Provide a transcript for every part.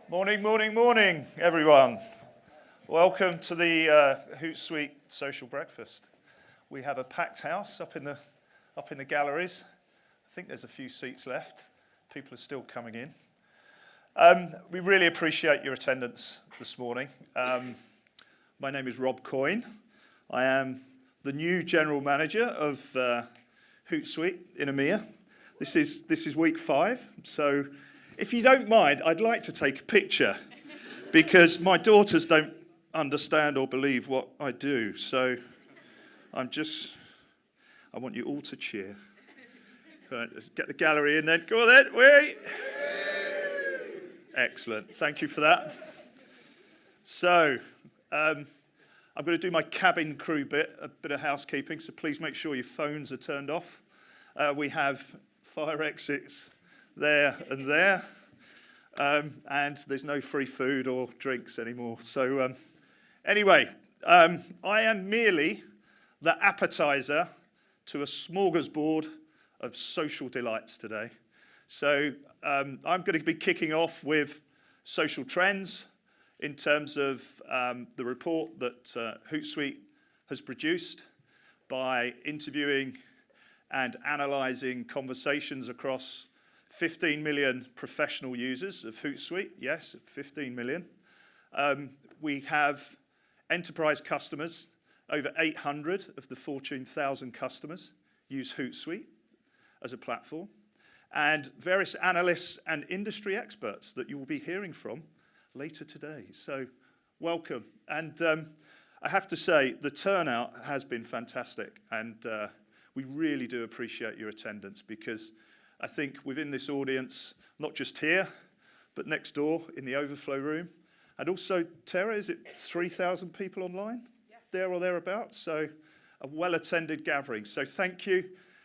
Morning, morning, morning, everyone. Welcome to the Hootsuite social breakfast. We have a packed house up in the galleries. I think there's a few seats left. People are still coming in. We really appreciate your attendance this morning. My name is Rob Coyne. I am the new general manager of Hootsuite in EMEA. This is week 5, so if you don't mind, I'd like to take a picture because my daughters don't understand or believe what I do. So I want you all to cheer. Right, let's get the gallery in then. Go on then, wait. Excellent, thank you for that. So I'm going to do my cabin crew bit, a bit of housekeeping, so please make sure your phones are turned off. We have fire exits there and there, and there's no free food or drinks anymore. So anyway, I am merely the appetizer to a smorgasbord of social delights today. So I'm going to be kicking off with social trends in terms of the report that Hootsuite has produced by interviewing and analysing conversations across 15 million professional users of Hootsuite. Yes, 15 million. We have enterprise customers. Over 800 of the Fortune 1000 customers use Hootsuite as a platform. And various analysts and industry experts that you will be hearing from later today. So welcome. And I have to say, the turnout has been fantastic. And we really do appreciate your attendance because I think within this audience, not just here, but next door in the overflow room, and also, Tara, is it 3,000 people online? Yes. There or thereabouts, so a well-attended gathering. So thank you.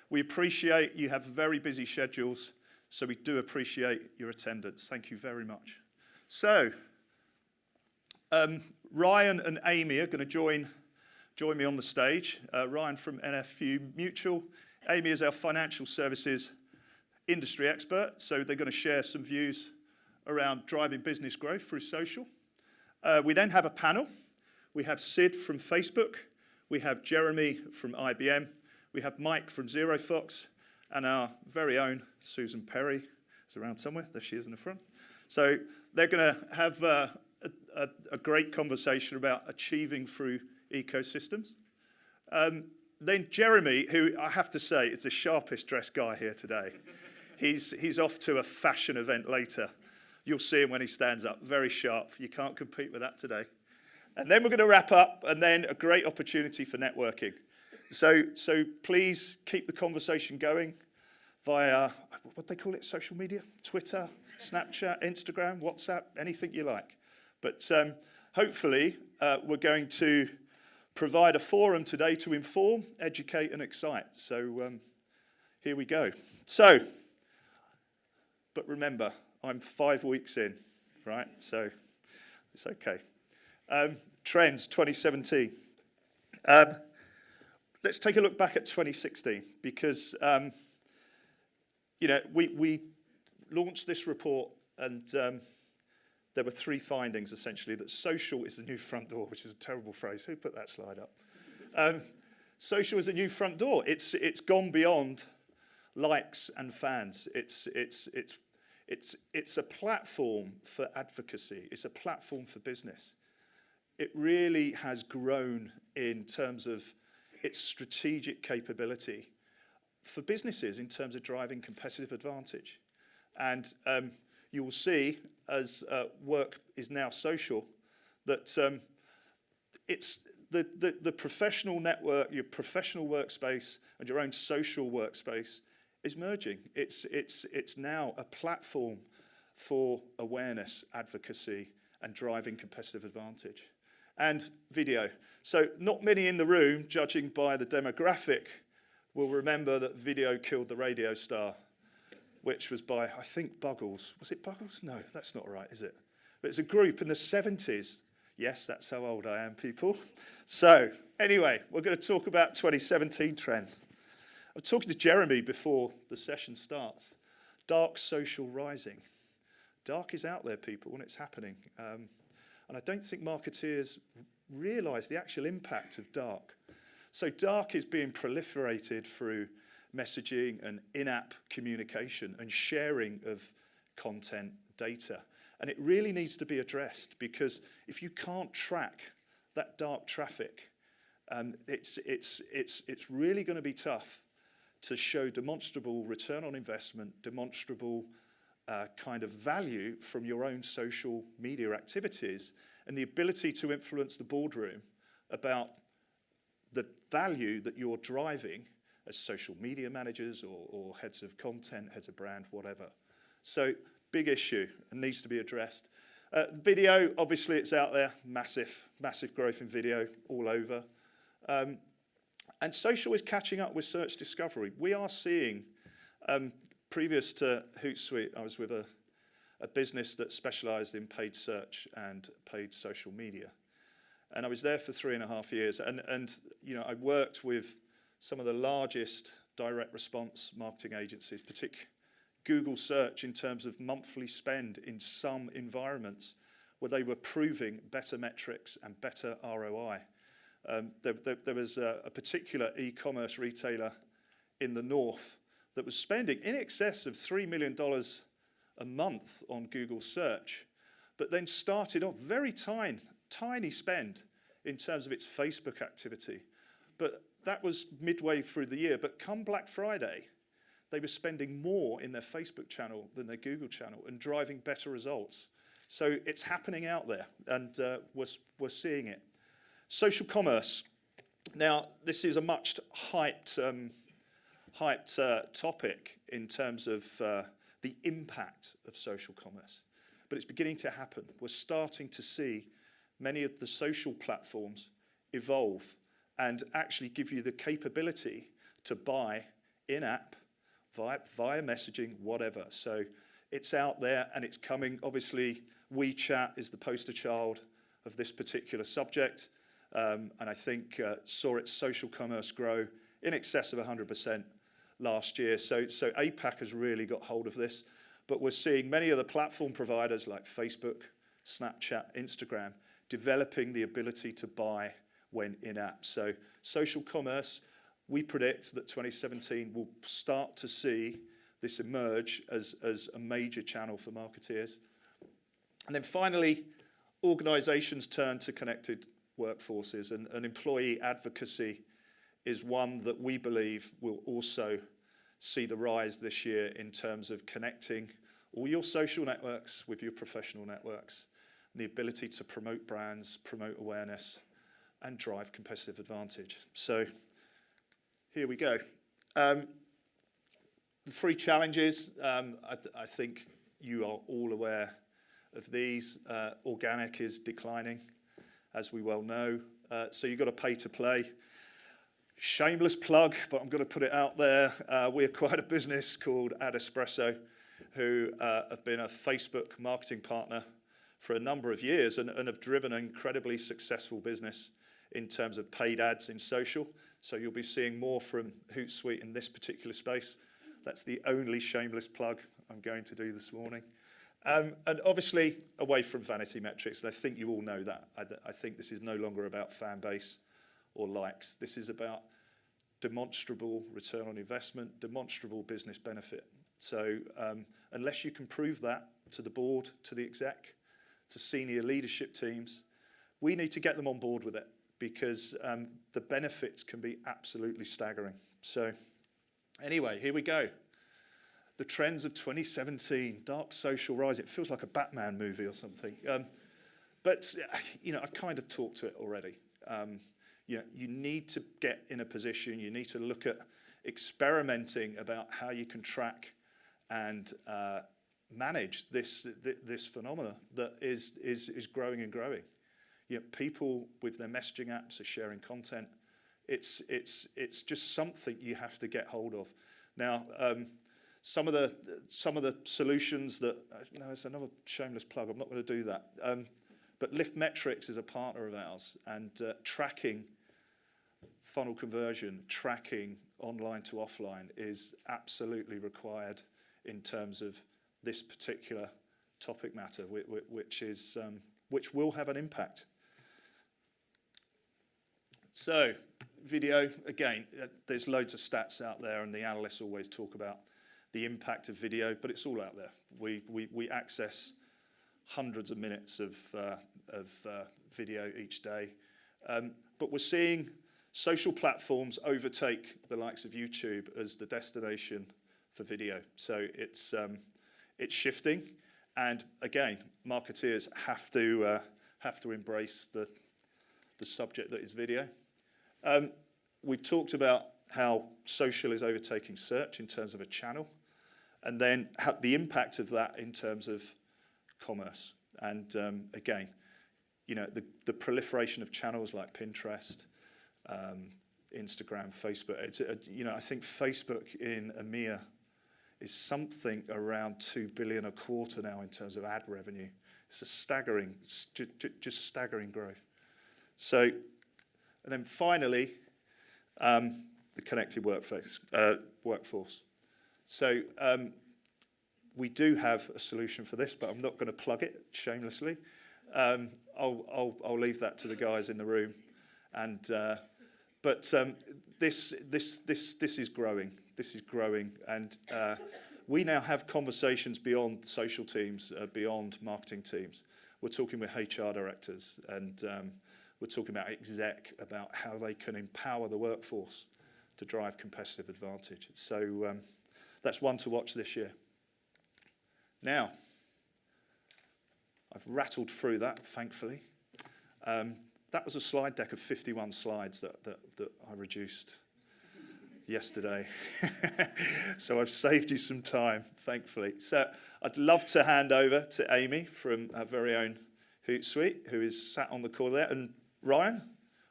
We appreciate you have very busy schedules, so we do appreciate your attendance. Thank you very much. So, Ryan and Amy are going to join me on the stage. Ryan from NFU Mutual. Amy is our financial services industry expert, so they're going to share some views around driving business growth through social. We then have a panel. We have Sid from Facebook. We have Jeremy from IBM. We have Mike from ZeroFox, and our very own Susan Perry is around somewhere. There she is in the front. So they're going to have a great conversation about achieving through ecosystems. Then Jeremy, who I have to say is the sharpest dressed guy here today. He's off to a fashion event later. You'll see him when he stands up. Very sharp. You can't compete with that today. And then we're going to wrap up, and then a great opportunity for networking. So please keep the conversation going via, what they call it, social media? Twitter, Snapchat, Instagram, WhatsApp, anything you like. But hopefully we're going to provide a forum today to inform, educate, and excite. So here we go. So, but remember, I'm 5 weeks in, right? So it's okay. Trends 2017. Let's take a look back at 2016 because we launched this report and there were 3 findings essentially: that social is the new front door, which is a terrible phrase. Who put that slide up? Social is a new front door. It's gone beyond likes and fans. It's a platform for advocacy. It's a platform for business. It really has grown in terms of its strategic capability for businesses in terms of driving competitive advantage. And you will see as work is now social that it's the professional network, your professional workspace and your own social workspace is merging. It's now a platform for awareness, advocacy, and driving competitive advantage. And video. So not many in the room, judging by the demographic, will remember that video killed the radio star, which was by, I think, Buggles. Was it Buggles? No, that's not right, is it? But it's a group in the 70s. Yes, that's how old I am, people. So anyway, we're going to talk about 2017 trends. I was talking to Jeremy before the session starts. Dark social rising. Dark is out there, people, and it's happening. And I don't think marketeers realise the actual impact of dark. So dark is being proliferated through messaging and in-app communication and sharing of content data. And it really needs to be addressed, because if you can't track that dark traffic, it's really going to be tough to show demonstrable return on investment, demonstrable kind of value from your own social media activities, and the ability to influence the boardroom about the value that you're driving as social media managers or heads of content, heads of brand, whatever. So big issue and needs to be addressed. Video, obviously it's out there, massive growth in video all over. And social is catching up with search discovery. We are seeing, previous to Hootsuite, I was with a business that specialized in paid search and paid social media. And I was there for 3.5 years. And you know, I worked with some of the largest direct response marketing agencies, particularly Google search, in terms of monthly spend in some environments where they were proving better metrics and better ROI. There was a particular e-commerce retailer in the north that was spending in excess of $3 million a month on Google search, but then started off very tiny spend in terms of its Facebook activity. But that was midway through the year. But come Black Friday, they were spending more in their Facebook channel than their Google channel and driving better results. So it's happening out there, and we're seeing it. Social commerce. Now, this is a much hyped topic in terms of the impact of social commerce, but it's beginning to happen. We're starting to see many of the social platforms evolve and actually give you the capability to buy in-app, via messaging, whatever. So it's out there and it's coming. Obviously, WeChat is the poster child of this particular subject, and I think saw its social commerce grow in excess of 100% last year. So APAC has really got hold of this, but we're seeing many of the platform providers like Facebook, Snapchat, Instagram, developing the ability to buy when in-app. So social commerce, we predict that 2017 will start to see this emerge as a major channel for marketeers. And then finally, organizations turn to connected workforces, and employee advocacy is one that we believe will also see the rise this year in terms of connecting all your social networks with your professional networks, and the ability to promote brands, promote awareness, and drive competitive advantage. So here we go. The 3 challenges, I think you are all aware of these. Organic is declining, as we well know. So you've got to pay to play. Shameless plug, but I'm going to put it out there. We acquired a business called Ad Espresso, who have been a Facebook marketing partner for a number of years and have driven an incredibly successful business in terms of paid ads in social. So you'll be seeing more from Hootsuite in this particular space. That's the only shameless plug I'm going to do this morning. And obviously, away from vanity metrics, and I think you all know that. I think this is no longer about fan base or likes. This is about demonstrable return on investment, demonstrable business benefit. So unless you can prove that to the board, to the exec, to senior leadership teams, we need to get them on board with it, because the benefits can be absolutely staggering. So anyway, here we go. The trends of 2017, dark social rise. It feels like a Batman movie or something. But you know, I've kind of talked to it already. You know, you need to get in a position, you need to look at experimenting about how you can track and manage this phenomena that is growing and growing. You know, people with their messaging apps are sharing content. It's just something you have to get hold of. Now, some of the solutions that no, it's another shameless plug. I'm not going to do that. But Lift Metrics is a partner of ours, and tracking funnel conversion, tracking online to offline is absolutely required in terms of this particular topic matter, which will have an impact. So, video, again, there's loads of stats out there, and the analysts always talk about the impact of video, but it's all out there. We access hundreds of minutes of video each day, but we're seeing social platforms overtake the likes of YouTube as the destination for video. So it's shifting, and again, marketeers have to embrace the subject that is video. We've talked about how social is overtaking search in terms of a channel, and then the impact of that in terms of commerce. And again, the proliferation of channels like Pinterest, Instagram, Facebook. I think Facebook in EMEA is something around 2 billion a quarter now in terms of ad revenue. It's a staggering, just staggering growth. So, and then finally, the connected workforce. So we do have a solution for this, but I'm not going to plug it shamelessly. I'll leave that to the guys in the room. And but this is growing. This is growing, and we now have conversations beyond social teams, beyond marketing teams. We're talking with HR directors, and we're talking about exec, about how they can empower the workforce to drive competitive advantage. So that's one to watch this year. Now, I've rattled through that, thankfully. That was a slide deck of 51 slides that I reduced yesterday. So I've saved you some time, thankfully. So I'd love to hand over to Amy from our very own Hootsuite, who is sat on the call there, and Ryan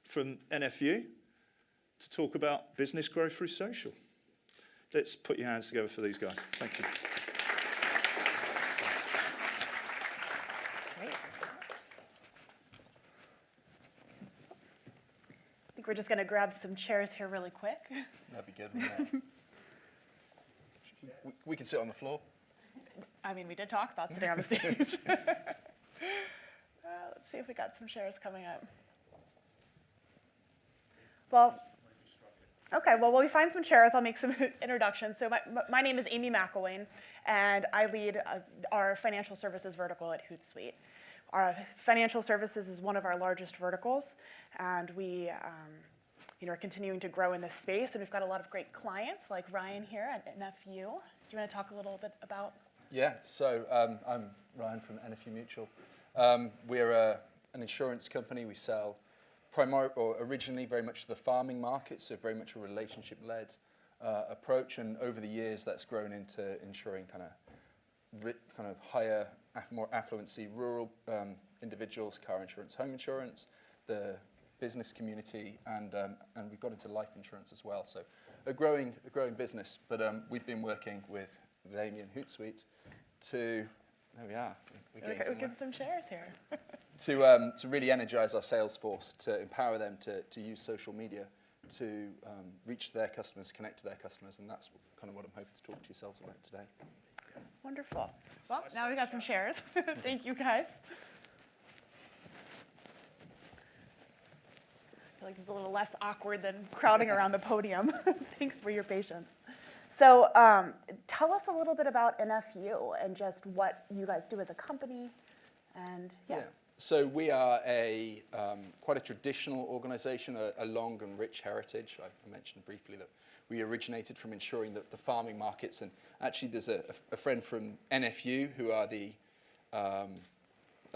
from NFU to talk about business growth through social. Let's put your hands together for these guys. Thank you. Great. I think we're just going to grab some chairs here really quick. That'd be good, wouldn't it? We can sit on the floor. I mean, we did talk about sitting on the stage. Let's see if we got some chairs coming up. Well, okay, well, while we find some chairs, I'll make some introductions. So my name is Amy McElwain, and I lead our financial services vertical at Hootsuite. Our financial services is one of our largest verticals, and we are continuing to grow in this space, and we've got a lot of great clients like Ryan here at NFU. Do you want to talk a little bit about? Yeah, so I'm Ryan from NFU Mutual. We're an insurance company. We sell originally very much to the farming market, so very much a relationship-led approach, and over the years that's grown into insuring kind of higher, more affluency rural individuals, car insurance, home insurance, the business community, and we've got into life insurance as well. So a growing business, but we've been working with Amy and Hootsuite to, there we are. We're getting some chairs here. To really energize our sales force, to empower them to use social media to reach their customers, connect to their customers, and that's kind of what I'm hoping to talk to yourselves about today. Wonderful. Well, now we've got some chairs. Thank you, guys. I feel like it's a little less awkward than crowding around the podium. Thanks for your patience. So tell us a little bit about NFU and just what you guys do as a company. And yeah. So we are quite a traditional organization, a long and rich heritage. I mentioned briefly that we originated from ensuring the farming markets, and actually there's a friend from NFU who are I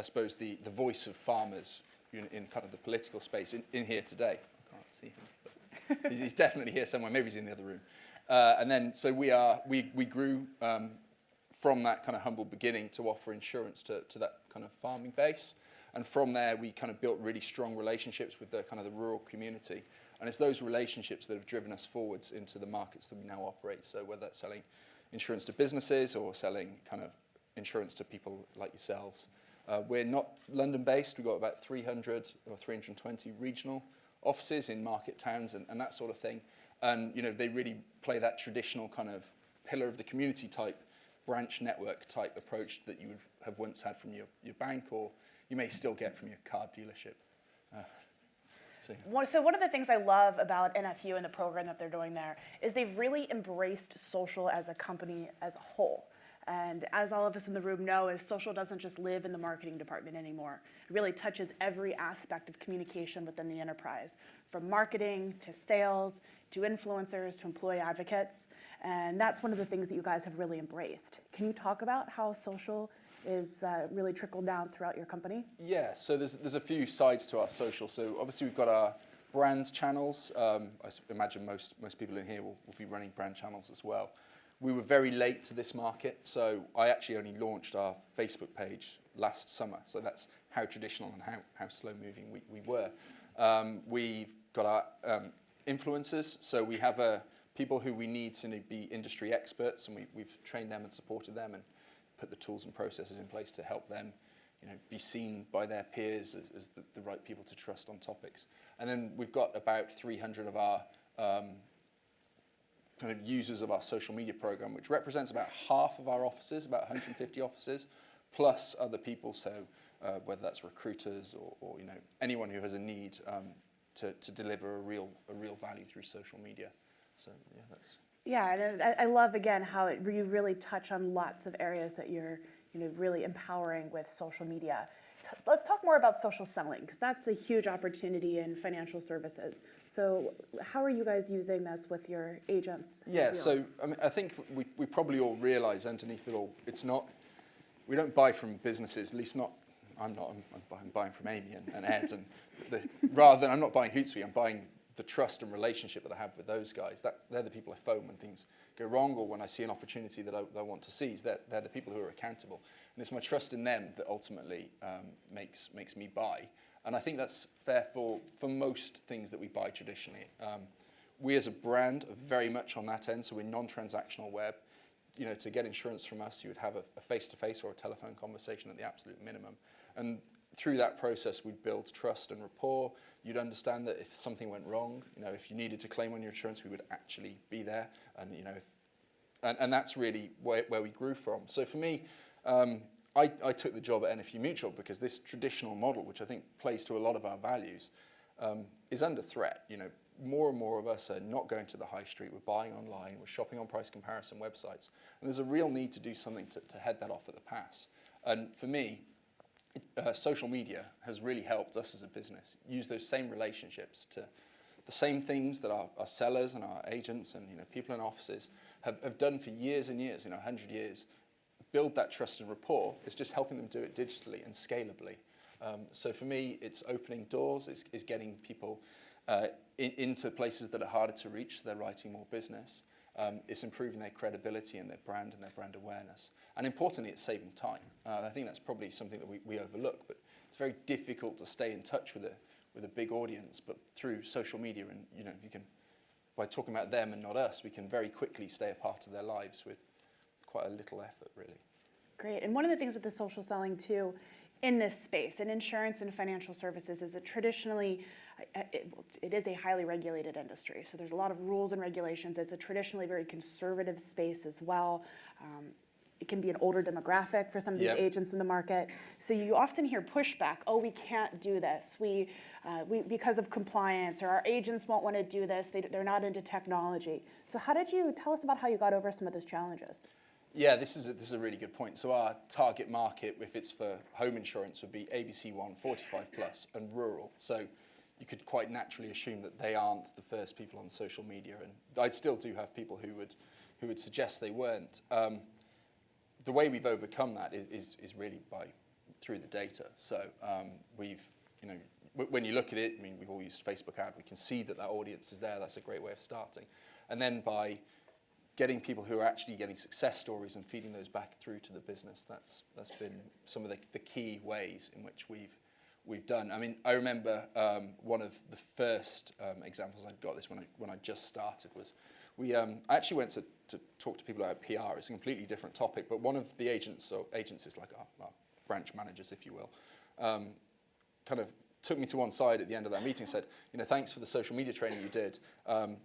suppose the voice of farmers in kind of the political space in here today. I can't see him, but he's definitely here somewhere. Maybe he's in the other room. And then so we grew from that kind of humble beginning to offer insurance to that kind of farming base. And from there, we kind of built really strong relationships with the kind of the rural community. And it's those relationships that have driven us forwards into the markets that we now operate. So whether that's selling insurance to businesses or selling kind of insurance to people like yourselves. We're not London-based. We've got about 300 or 320 regional offices in market towns and that sort of thing. And they really play that traditional kind of pillar of the community type, branch network type approach that you would have once had from your bank, or you may still get from your car dealership. So one of the things I love about NFU and the program that they're doing there is they've really embraced social as a company as a whole. And as all of us in the room know, is social doesn't just live in the marketing department anymore. It really touches every aspect of communication within the enterprise, from marketing to sales to influencers to employee advocates. And that's one of the things that you guys have really embraced. Can you talk about how social is really trickled down throughout your company? Yeah, so there's a few sides to our social. So obviously we've got our brand channels. I imagine most people in here will be running brand channels as well. We were very late to this market, so I actually only launched our Facebook page last summer. So that's how traditional and how slow moving we were. We've got our influencers, so we have people who we need to be industry experts, and we've trained them and supported them and put the tools and processes in place to help them, be seen by their peers as the right people to trust on topics. And then we've got about 300 of our kind of users of our social media program, which represents about half of our offices, about 150 offices, plus other people. So whether that's recruiters or anyone who has a need to deliver a real value through social media. So yeah, that's. Yeah, and I love again how you really touch on lots of areas that you're really empowering with social media. Let's talk more about social selling, because that's a huge opportunity in financial services. So how are you guys using this with your agents? Yeah, so I think we probably all realize underneath it all, we don't buy from businesses, at least not, I'm buying from Amy and Ed, and rather than I'm not buying Hootsuite, I'm buying the trust and relationship that I have with those guys. They're the people I phone when things go wrong, or when I see an opportunity that I want to seize. They're the people who are accountable. And it's my trust in them that ultimately makes me buy. And I think that's fair for most things that we buy traditionally. We as a brand are very much on that end, so we're non-transactional web. To get insurance from us, you would have a face-to-face or a telephone conversation at the absolute minimum. And through that process, we'd build trust and rapport. You'd understand that if something went wrong, if you needed to claim on your insurance, we would actually be there. And and that's really where we grew from. So for me, I took the job at NFU Mutual because this traditional model, which I think plays to a lot of our values, is under threat. More and more of us are not going to the high street. We're buying online. We're shopping on price comparison websites. And there's a real need to do something to head that off at the pass. And for me, social media has really helped us as a business use those same relationships to the same things that our sellers and our agents and people in offices have done for years and years, 100 years. Build that trust and rapport. It's just helping them do it digitally and scalably. So for me, it's opening doors. It's getting people into places that are harder to reach. So they're writing more business. It's improving their credibility and their brand awareness. And importantly, it's saving time. I think that's probably something that we overlook, but it's very difficult to stay in touch with a big audience. But through social media, and you can, by talking about them and not us, we can very quickly stay a part of their lives with quite a little effort, really. Great. And one of the things with the social selling too, in this space, in insurance and financial services, is that traditionally it is a highly regulated industry. So there's a lot of rules and regulations. It's a traditionally very conservative space as well. It can be an older demographic for some of these agents in the market. So you often hear pushback, oh, we can't do this. We because of compliance, or our agents won't want to do this. They're not into technology. So tell us about how you got over some of those challenges? Yeah, this is a really good point. So our target market, if it's for home insurance, would be ABC1, 45 plus, and rural. So you could quite naturally assume that they aren't the first people on social media, and I still do have people who would suggest they weren't. The way we've overcome that is really through the data. So when you look at it, we've all used Facebook ad. We can see that audience is there. That's a great way of starting, and then by getting people who are actually getting success stories and feeding those back through to the business. That's been some of the key ways in which we've done. I remember one of the first examples I got this when I just started was I actually went to talk to people about PR. It's a completely different topic, but one of the agencies like our branch managers, if you will, kind of took me to one side at the end of that meeting and said, thanks for the social media training you did.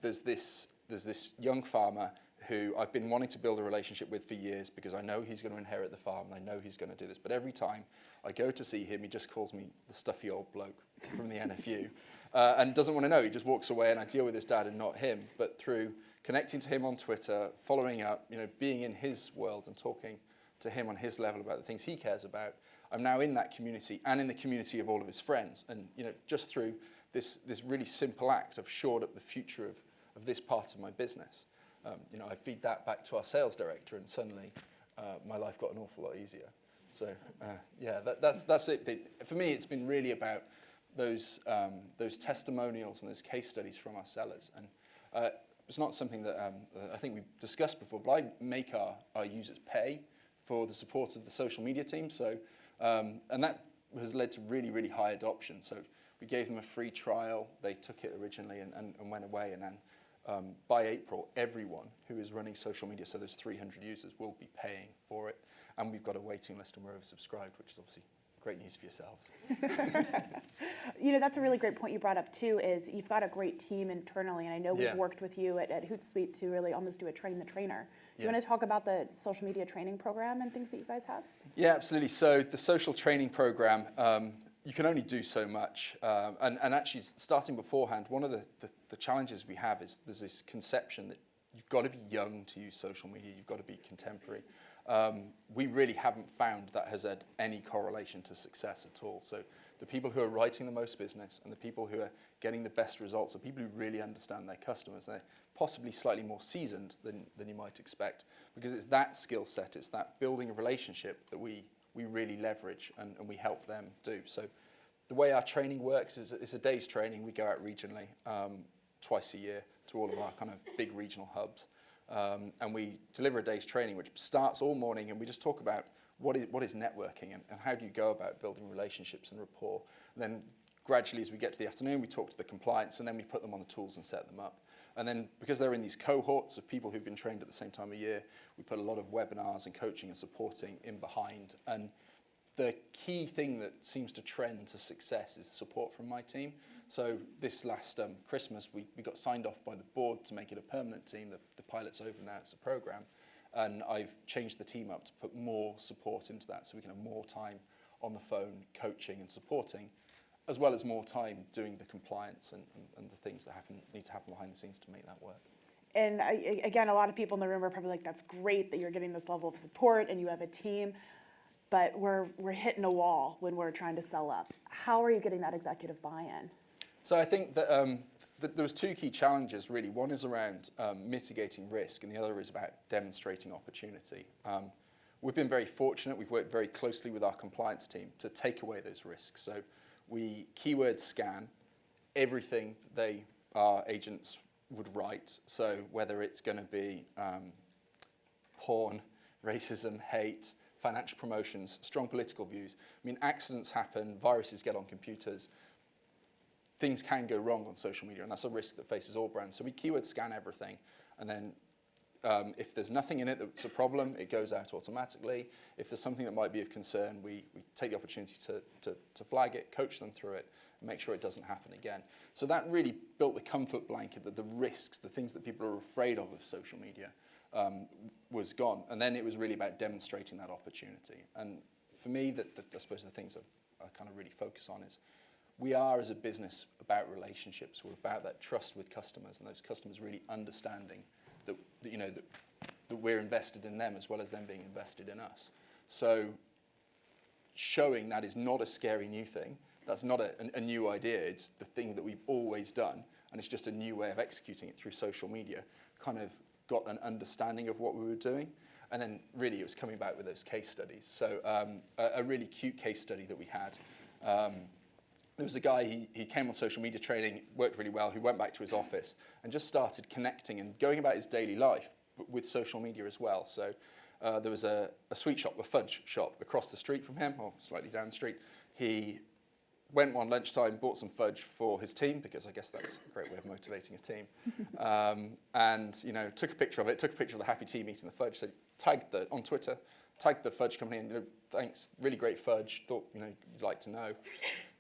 There's this young farmer who I've been wanting to build a relationship with for years because I know he's going to inherit the farm and I know he's going to do this. But every time I go to see him, he just calls me the stuffy old bloke from the NFU and doesn't want to know. He just walks away and I deal with his dad and not him. But through connecting to him on Twitter, following up, being in his world and talking to him on his level about the things he cares about, I'm now in that community and in the community of all of his friends. And just through this really simple act, I've shored up the future of this part of my business. I feed that back to our sales director, and suddenly my life got an awful lot easier. So that's it. But for me, it's been really about those testimonials and those case studies from our sellers. And it's not something that I think we've discussed before, but I make our users pay for the support of the social media team. So and that has led to really, really high adoption. So we gave them a free trial. They took it originally and went away. And then by April, everyone who is running social media, so those 300 users, will be paying for it. And we've got a waiting list and we're oversubscribed, which is obviously great news for yourselves. That's a really great point you brought up too, is you've got a great team internally. And I know we've worked with you at Hootsuite to really almost do a train the trainer. Do you want to talk about the social media training program and things that you guys have? Yeah, absolutely. So the social training program, you can only do so much. And actually, starting beforehand, one of the challenges we have is there's this conception that you've got to be young to use social media. You've got to be contemporary. We really haven't found that has had any correlation to success at all. So the people who are writing the most business and the people who are getting the best results are people who really understand their customers. They're possibly slightly more seasoned than you might expect, because it's that skill set, it's that building a relationship that we really leverage and we help them do. So the way our training works is it's a day's training. We go out regionally twice a year to all of our kind of big regional hubs. And we deliver a day's training, which starts all morning, and we just talk about what is networking and how do you go about building relationships and rapport. And then gradually, as we get to the afternoon, we talk to the compliance, and then we put them on the tools and set them up. And then because they're in these cohorts of people who've been trained at the same time of year, we put a lot of webinars and coaching and supporting in behind. And the key thing that seems to trend to success is support from my team. So this last Christmas, we got signed off by the board to make it a permanent team. The pilot's over now, it's a program. And I've changed the team up to put more support into that so we can have more time on the phone coaching and supporting, as well as more time doing the compliance and the things that need to happen behind the scenes to make that work. And again, a lot of people in the room are probably like, that's great that you're getting this level of support and you have a team, but we're hitting a wall when we're trying to sell up. How are you getting that executive buy-in? So I think that there was two key challenges, really. One is around mitigating risk, and the other is about demonstrating opportunity. We've been very fortunate. We've worked very closely with our compliance team to take away those risks. So we keyword scan everything that our agents would write. So whether it's going to be porn, racism, hate, financial promotions, strong political views. I mean, accidents happen, viruses get on computers. Things can go wrong on social media, and that's a risk that faces all brands. So we keyword scan everything, and then if there's nothing in it that's a problem, it goes out automatically. If there's something that might be of concern, we take the opportunity to flag it, coach them through it, and make sure it doesn't happen again. So that really built the comfort blanket that the risks, the things that people are afraid of social media, was gone. And then it was really about demonstrating that opportunity. And for me, I suppose the things that I kind of really focus on is we are, as a business, about relationships. We're about that trust with customers, and those customers really understanding that we're invested in them as well as them being invested in us. So showing that is not a scary new thing. That's not a new idea. It's the thing that we've always done, and it's just a new way of executing it through social media. Kind of got an understanding of what we were doing, and then really it was coming back with those case studies. So a really cute case study that we had. There was a guy, he came on social media training, worked really well, who went back to his office and just started connecting and going about his daily life with social media as well. So there was a sweet shop, a fudge shop across the street from him, or slightly down the street. He went one lunchtime, bought some fudge for his team, because I guess that's a great way of motivating a team. And took a picture of it, took a picture of the happy team eating the fudge, so tagged on Twitter, tagged the fudge company, and thanks, really great fudge, thought you'd like to know.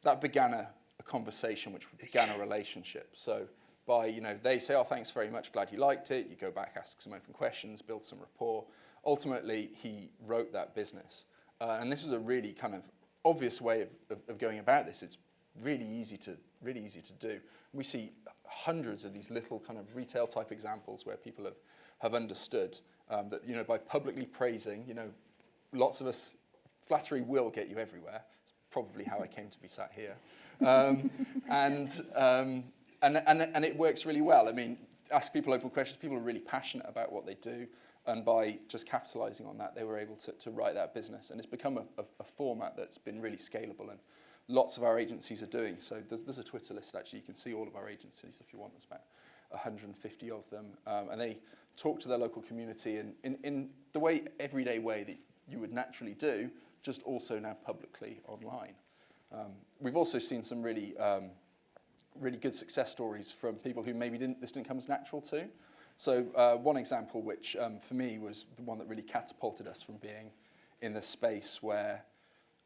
That began a conversation, which began a relationship. So by, they say, oh, thanks very much, glad you liked it. You go back, ask some open questions, build some rapport. Ultimately, he wrote that business. And this is a really kind of obvious way of going about this. It's really easy to do. We see hundreds of these little kind of retail type examples where people have understood that, by publicly praising, lots of us, flattery will get you everywhere. It's probably how I came to be sat here. And it works really well. I mean, ask people open questions. People are really passionate about what they do. And by just capitalizing on that, they were able to write that business. And it's become a format that's been really scalable, and lots of our agencies are doing. So there's a Twitter list, actually. You can see all of our agencies if you want. There's about 150 of them. And they talk to their local community in the everyday way that you would naturally do, just also now publicly online. We've also seen some really good success stories from people who maybe this didn't come as natural to. So one example, which for me was the one that really catapulted us from being in the space where,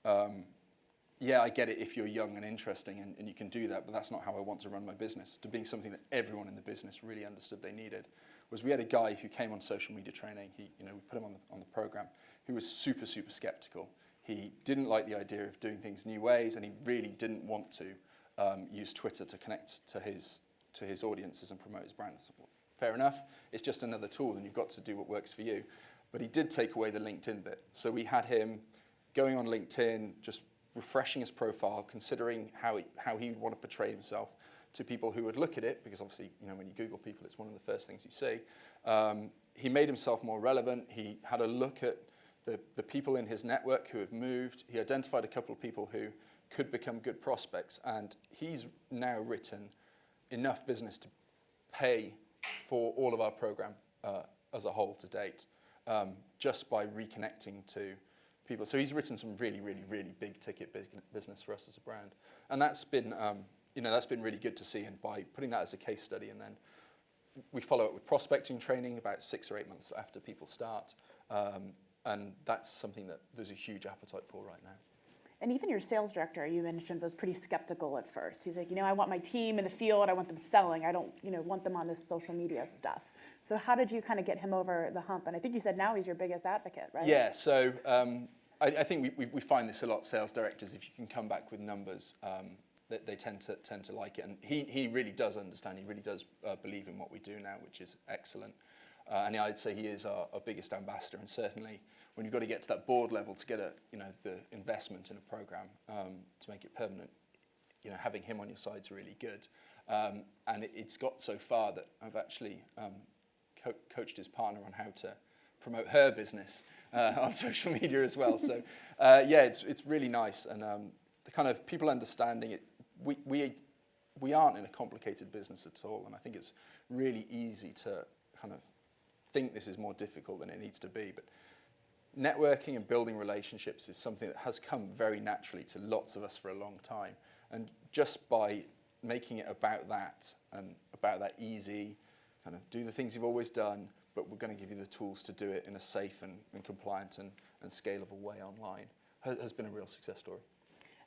I get it if you're young and interesting and you can do that, but that's not how I want to run my business, to being something that everyone in the business really understood they needed, was we had a guy who came on social media training. We put him on the program, who was super, super skeptical. He didn't like the idea of doing things new ways, and he really didn't want to use Twitter to connect to his audiences and promote his brand. So, fair enough, it's just another tool, and you've got to do what works for you. But he did take away the LinkedIn bit. So we had him going on LinkedIn, just refreshing his profile, considering how he would want to portray himself to people who would look at it, because obviously, when you Google people, it's one of the first things you see. He made himself more relevant. He had a look at the people in his network who have moved. He identified a couple of people who could become good prospects, and he's now written enough business to pay for all of our program as a whole to date, just by reconnecting to people. So he's written some really, really, really big ticket business for us as a brand, and that's been really good to see. And by putting that as a case study, and then we follow it with prospecting training about 6 or 8 months after people start, and that's something that there's a huge appetite for right now. And even your sales director, you mentioned, was pretty skeptical at first. He's like, I want my team in the field. I want them selling. I don't, want them on this social media stuff. So how did you kind of get him over the hump? And I think you said now he's your biggest advocate, right? Yeah. So I think we find this a lot. Sales directors, if you can come back with numbers, they tend to like it. And he really does understand. He really does believe in what we do now, which is excellent. And I'd say he is our biggest ambassador, and certainly when you've got to get to that board level to get the investment in a program to make it permanent, having him on your side is really good. And it's got so far that I've actually coached his partner on how to promote her business on social media as well. So it's really nice, and the kind of people understanding it. We aren't in a complicated business at all, and I think it's really easy to kind of think this is more difficult than it needs to be. But networking and building relationships is something that has come very naturally to lots of us for a long time. And just by making it about that, and about that easy, kind of do the things you've always done, but we're going to give you the tools to do it in a safe and compliant and scalable way online, has been a real success story.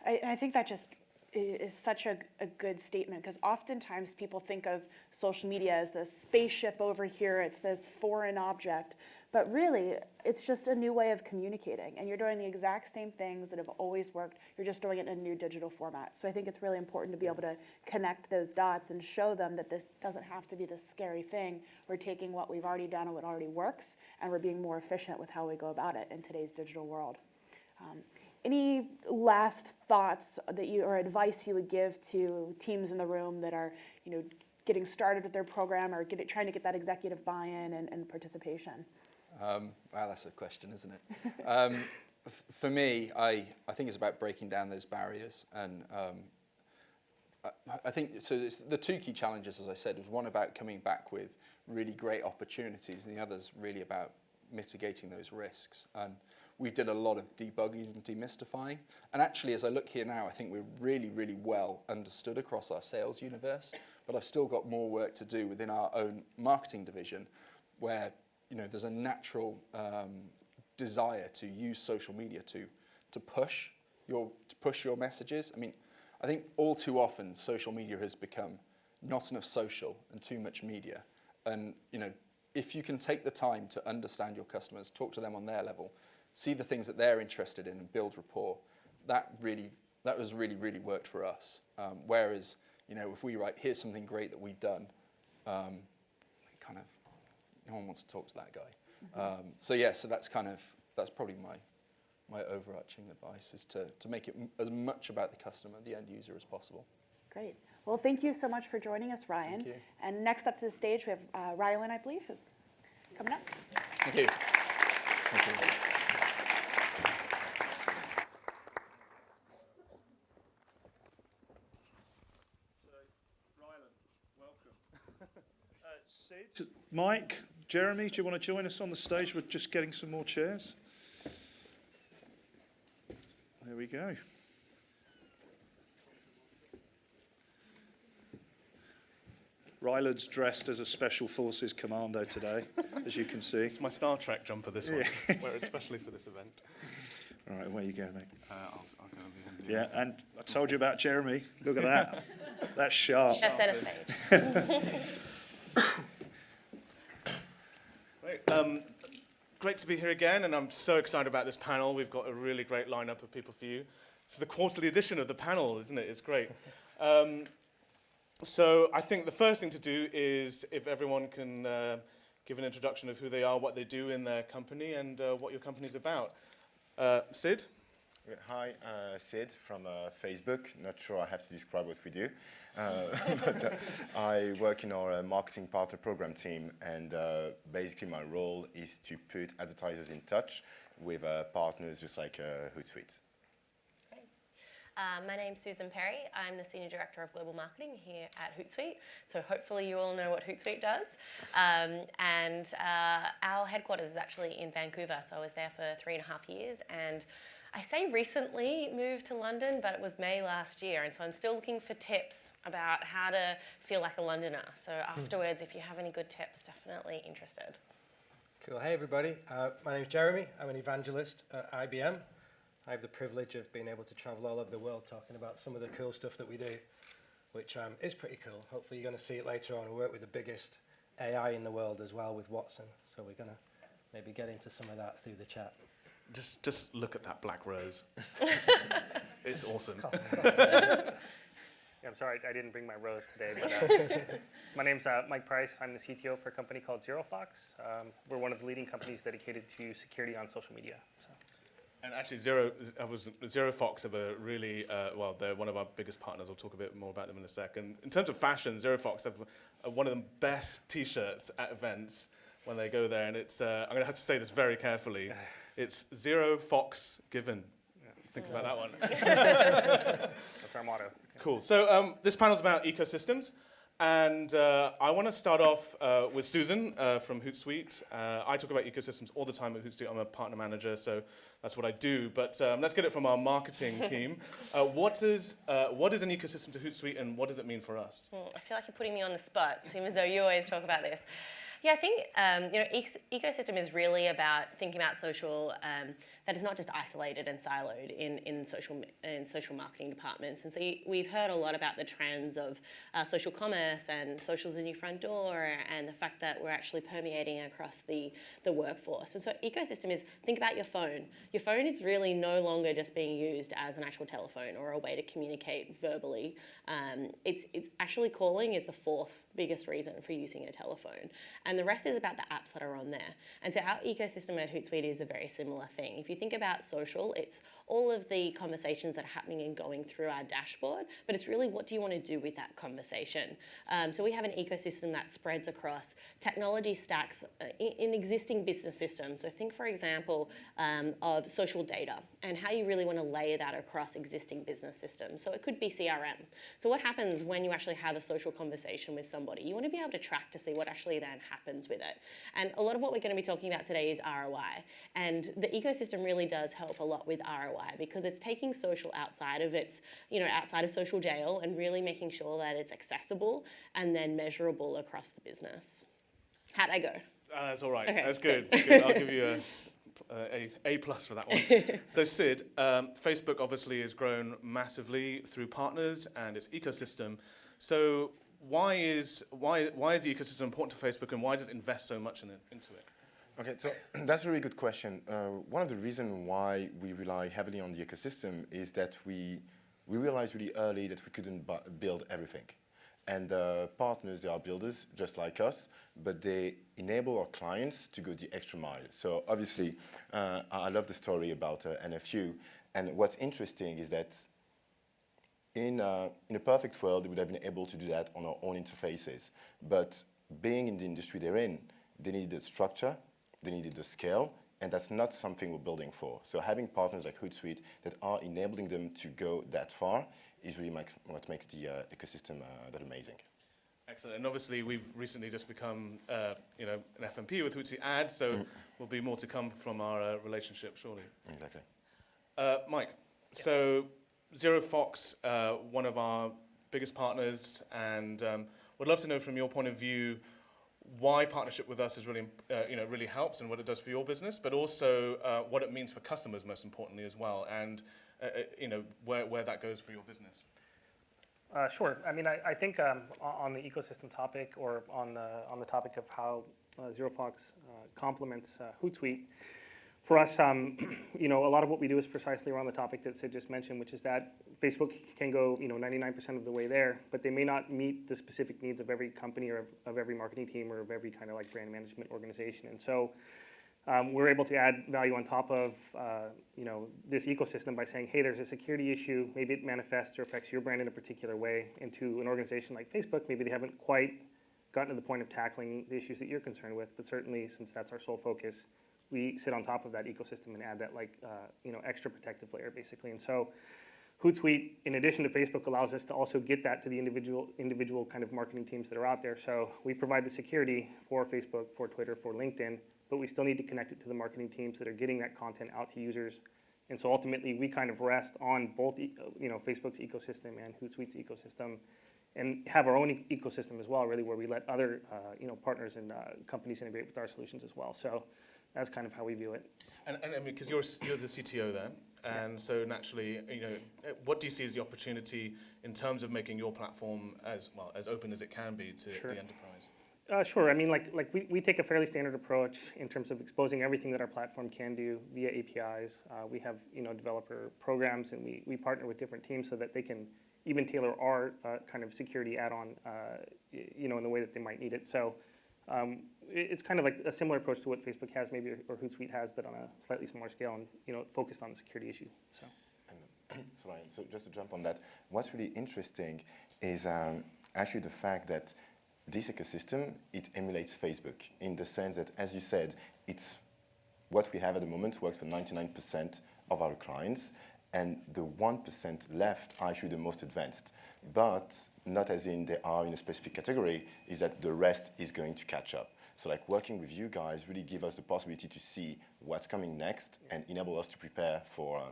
I think that just is such a good statement, because oftentimes people think of social media as this spaceship over here, it's this foreign object, but really it's just a new way of communicating, and you're doing the exact same things that have always worked, you're just doing it in a new digital format. So I think it's really important to be able to connect those dots and show them that this doesn't have to be this scary thing. We're taking what we've already done and what already works, and we're being more efficient with how we go about it in today's digital world. Any last thoughts that or advice you would give to teams in the room that are, getting started with their program, or trying to get that executive buy-in and participation? Wow, that's a question, isn't it? For me, I think it's about breaking down those barriers, and I think so. The two key challenges, as I said, was one about coming back with really great opportunities, and the other's really about mitigating those risks. And we did a lot of debugging and demystifying. And actually, as I look here now, I think we're really, really well understood across our sales universe. But I've still got more work to do within our own marketing division, where there's a natural desire to use social media to push your messages. I mean, I think all too often social media has become not enough social and too much media. And if you can take the time to understand your customers, talk to them on their level, see the things that they're interested in and build rapport, that was really worked for us. Whereas, if we write, here's something great that we've done, kind of, no one wants to talk to that guy. So that's probably my overarching advice, is to make it as much about the customer, the end user, as possible. Great. Well, thank you so much for joining us, Ryan. Thank you. And next up to the stage, we have Rylan, I believe, is coming up. Thank you. Thank you. Sid, Mike, Jeremy, do you want to join us on the stage? We're just getting some more chairs. There we go. Ryland's dressed as a Special Forces commando today, as you can see. It's my Star Trek jumper, this one, wear it especially for this event. All right, where you go, mate? I'll go over Yeah, and I told you about Jeremy. Look at that. That's sharp. Just set a stage. Great. Great to be here again, and I'm so excited about this panel. We've got a really great lineup of people for you. It's the quarterly edition of the panel, isn't it? It's great. So I think the first thing to do is, if everyone can give an introduction of who they are, what they do in their company, and what your company's about. Sid? Hi, Sid from Facebook. Not sure I have to describe what we do. But I work in our marketing partner program team, and basically my role is to put advertisers in touch with partners just like Hootsuite. My name's Susan Perry. I'm the Senior Director of Global Marketing here at Hootsuite. So hopefully you all know what Hootsuite does. And our headquarters is actually in Vancouver. So I was there for 3.5 years. And I say recently moved to London, but it was May last year. And so I'm still looking for tips about how to feel like a Londoner. So afterwards, if you have any good tips, definitely interested. Cool. Hey, everybody. My name's Jeremy. I'm an evangelist at IBM. I have the privilege of being able to travel all over the world talking about some of the cool stuff that we do, which is pretty cool. Hopefully you're going to see it later on. We work with the biggest AI in the world as well with Watson, so we're going to maybe get into some of that through the chat. Just look at that black rose. It's awesome. Yeah, I'm sorry, I didn't bring my rose today, but my name's Mike Price. I'm the CTO for a company called ZeroFox. We're one of the leading companies dedicated to security on social media. So. And actually, ZeroFox have a really, they're one of our biggest partners. I'll talk a bit more about them in a second. In terms of fashion, ZeroFox have one of the best T-shirts at events when they go there. And it's, I'm going to have to say this very carefully. It's Zero Fox Given. Yeah. Think about that one. That's our motto. Cool. So this panel's about ecosystems. And I want to start off with Susan from Hootsuite. I talk about ecosystems all the time at Hootsuite. I'm a partner manager, so that's what I do. But let's get it from our marketing team. What is an ecosystem to Hootsuite, and what does it mean for us? I feel like you're putting me on the spot, seems as though you always talk about this. Yeah, I think ecosystem is really about thinking about social that is not just isolated and siloed in social marketing departments. And so we've heard a lot about the trends of social commerce and social's the new front door, and the fact that we're actually permeating across the workforce. And so ecosystem is, think about your phone. Your phone is really no longer just being used as an actual telephone or a way to communicate verbally. It's actually calling is the fourth biggest reason for using a telephone. And the rest is about the apps that are on there. And so our ecosystem at Hootsuite is a very similar thing. If you think about social, it's all of the conversations that are happening and going through our dashboard, but it's really what do you want to do with that conversation? So we have an ecosystem that spreads across technology stacks in existing business systems. So think, for example, of social data and how you really want to layer that across existing business systems. So it could be CRM. So what happens when you actually have a social conversation with somebody? You want to be able to track to see what actually then happens with it. And a lot of what we're going to be talking about today is ROI. And the ecosystem really does help a lot with ROI because it's taking social outside of its, outside of social jail and really making sure that it's accessible and then measurable across the business. How'd I go? That's all right. Okay, That's good. Good. I'll give you A+ for that one. So Sid, Facebook obviously has grown massively through partners and its ecosystem. So why is the ecosystem important to Facebook, and why does it invest so much into it? Okay, so that's a really good question. One of the reasons why we rely heavily on the ecosystem is that we realized really early that we couldn't build everything. And partners, they are builders just like us, but they enable our clients to go the extra mile. So obviously, I love the story about NFU. And what's interesting is that in a perfect world, they would have been able to do that on our own interfaces. But being in the industry they're in, they needed structure, they needed the scale, and that's not something we're building for. So having partners like Hootsuite that are enabling them to go that far is really what makes the ecosystem that amazing. Excellent. And obviously, we've recently just become an FMP with Hootsuite Ads, so there'll be more to come from our relationship shortly. Exactly. Mike, so ZeroFox, one of our biggest partners, and would love to know from your point of view why partnership with us is really, really helps and what it does for your business, but also what it means for customers, most importantly, as well, and where that goes for your business. Sure. I mean, I think on the ecosystem topic, or on the topic of how ZeroFox complements Hootsuite, for us, a lot of what we do is precisely around the topic that Sid just mentioned, which is that Facebook can go 99% of the way there, but they may not meet the specific needs of every company or of every marketing team or of every kind of like brand management organization. And so we're able to add value on top of this ecosystem by saying, hey, there's a security issue, maybe it manifests or affects your brand in a particular way, into an organization like Facebook. Maybe they haven't quite gotten to the point of tackling the issues that you're concerned with, but certainly since that's our sole focus, we sit on top of that ecosystem and add that extra protective layer, basically. And so Hootsuite, in addition to Facebook, allows us to also get that to the individual kind of marketing teams that are out there. So we provide the security for Facebook, for Twitter, for LinkedIn, but we still need to connect it to the marketing teams that are getting that content out to users. And so ultimately, we kind of rest on both Facebook's ecosystem and Hootsuite's ecosystem, and have our own ecosystem as well, really, where we let other partners and companies integrate with our solutions as well. So that's kind of how we view it. And I mean, because you're the CTO there, and so naturally, what do you see as the opportunity in terms of making your platform as open as it can be to the enterprise? Sure. I mean, we take a fairly standard approach in terms of exposing everything that our platform can do via APIs. We have developer programs, and we partner with different teams so that they can even tailor our kind of security add-on, in the way that they might need it. So it's kind of like a similar approach to what Facebook has, maybe, or Hootsuite has, but on a slightly smaller scale, and focused on the security issue. So. So just to jump on that, what's really interesting is actually the fact that this ecosystem, it emulates Facebook in the sense that, as you said, it's what we have at the moment works for 99% of our clients, and the 1% left are actually the most advanced. But not as in they are in a specific category, is that the rest is going to catch up. So like working with you guys really give us the possibility to see what's coming next and enable us to prepare for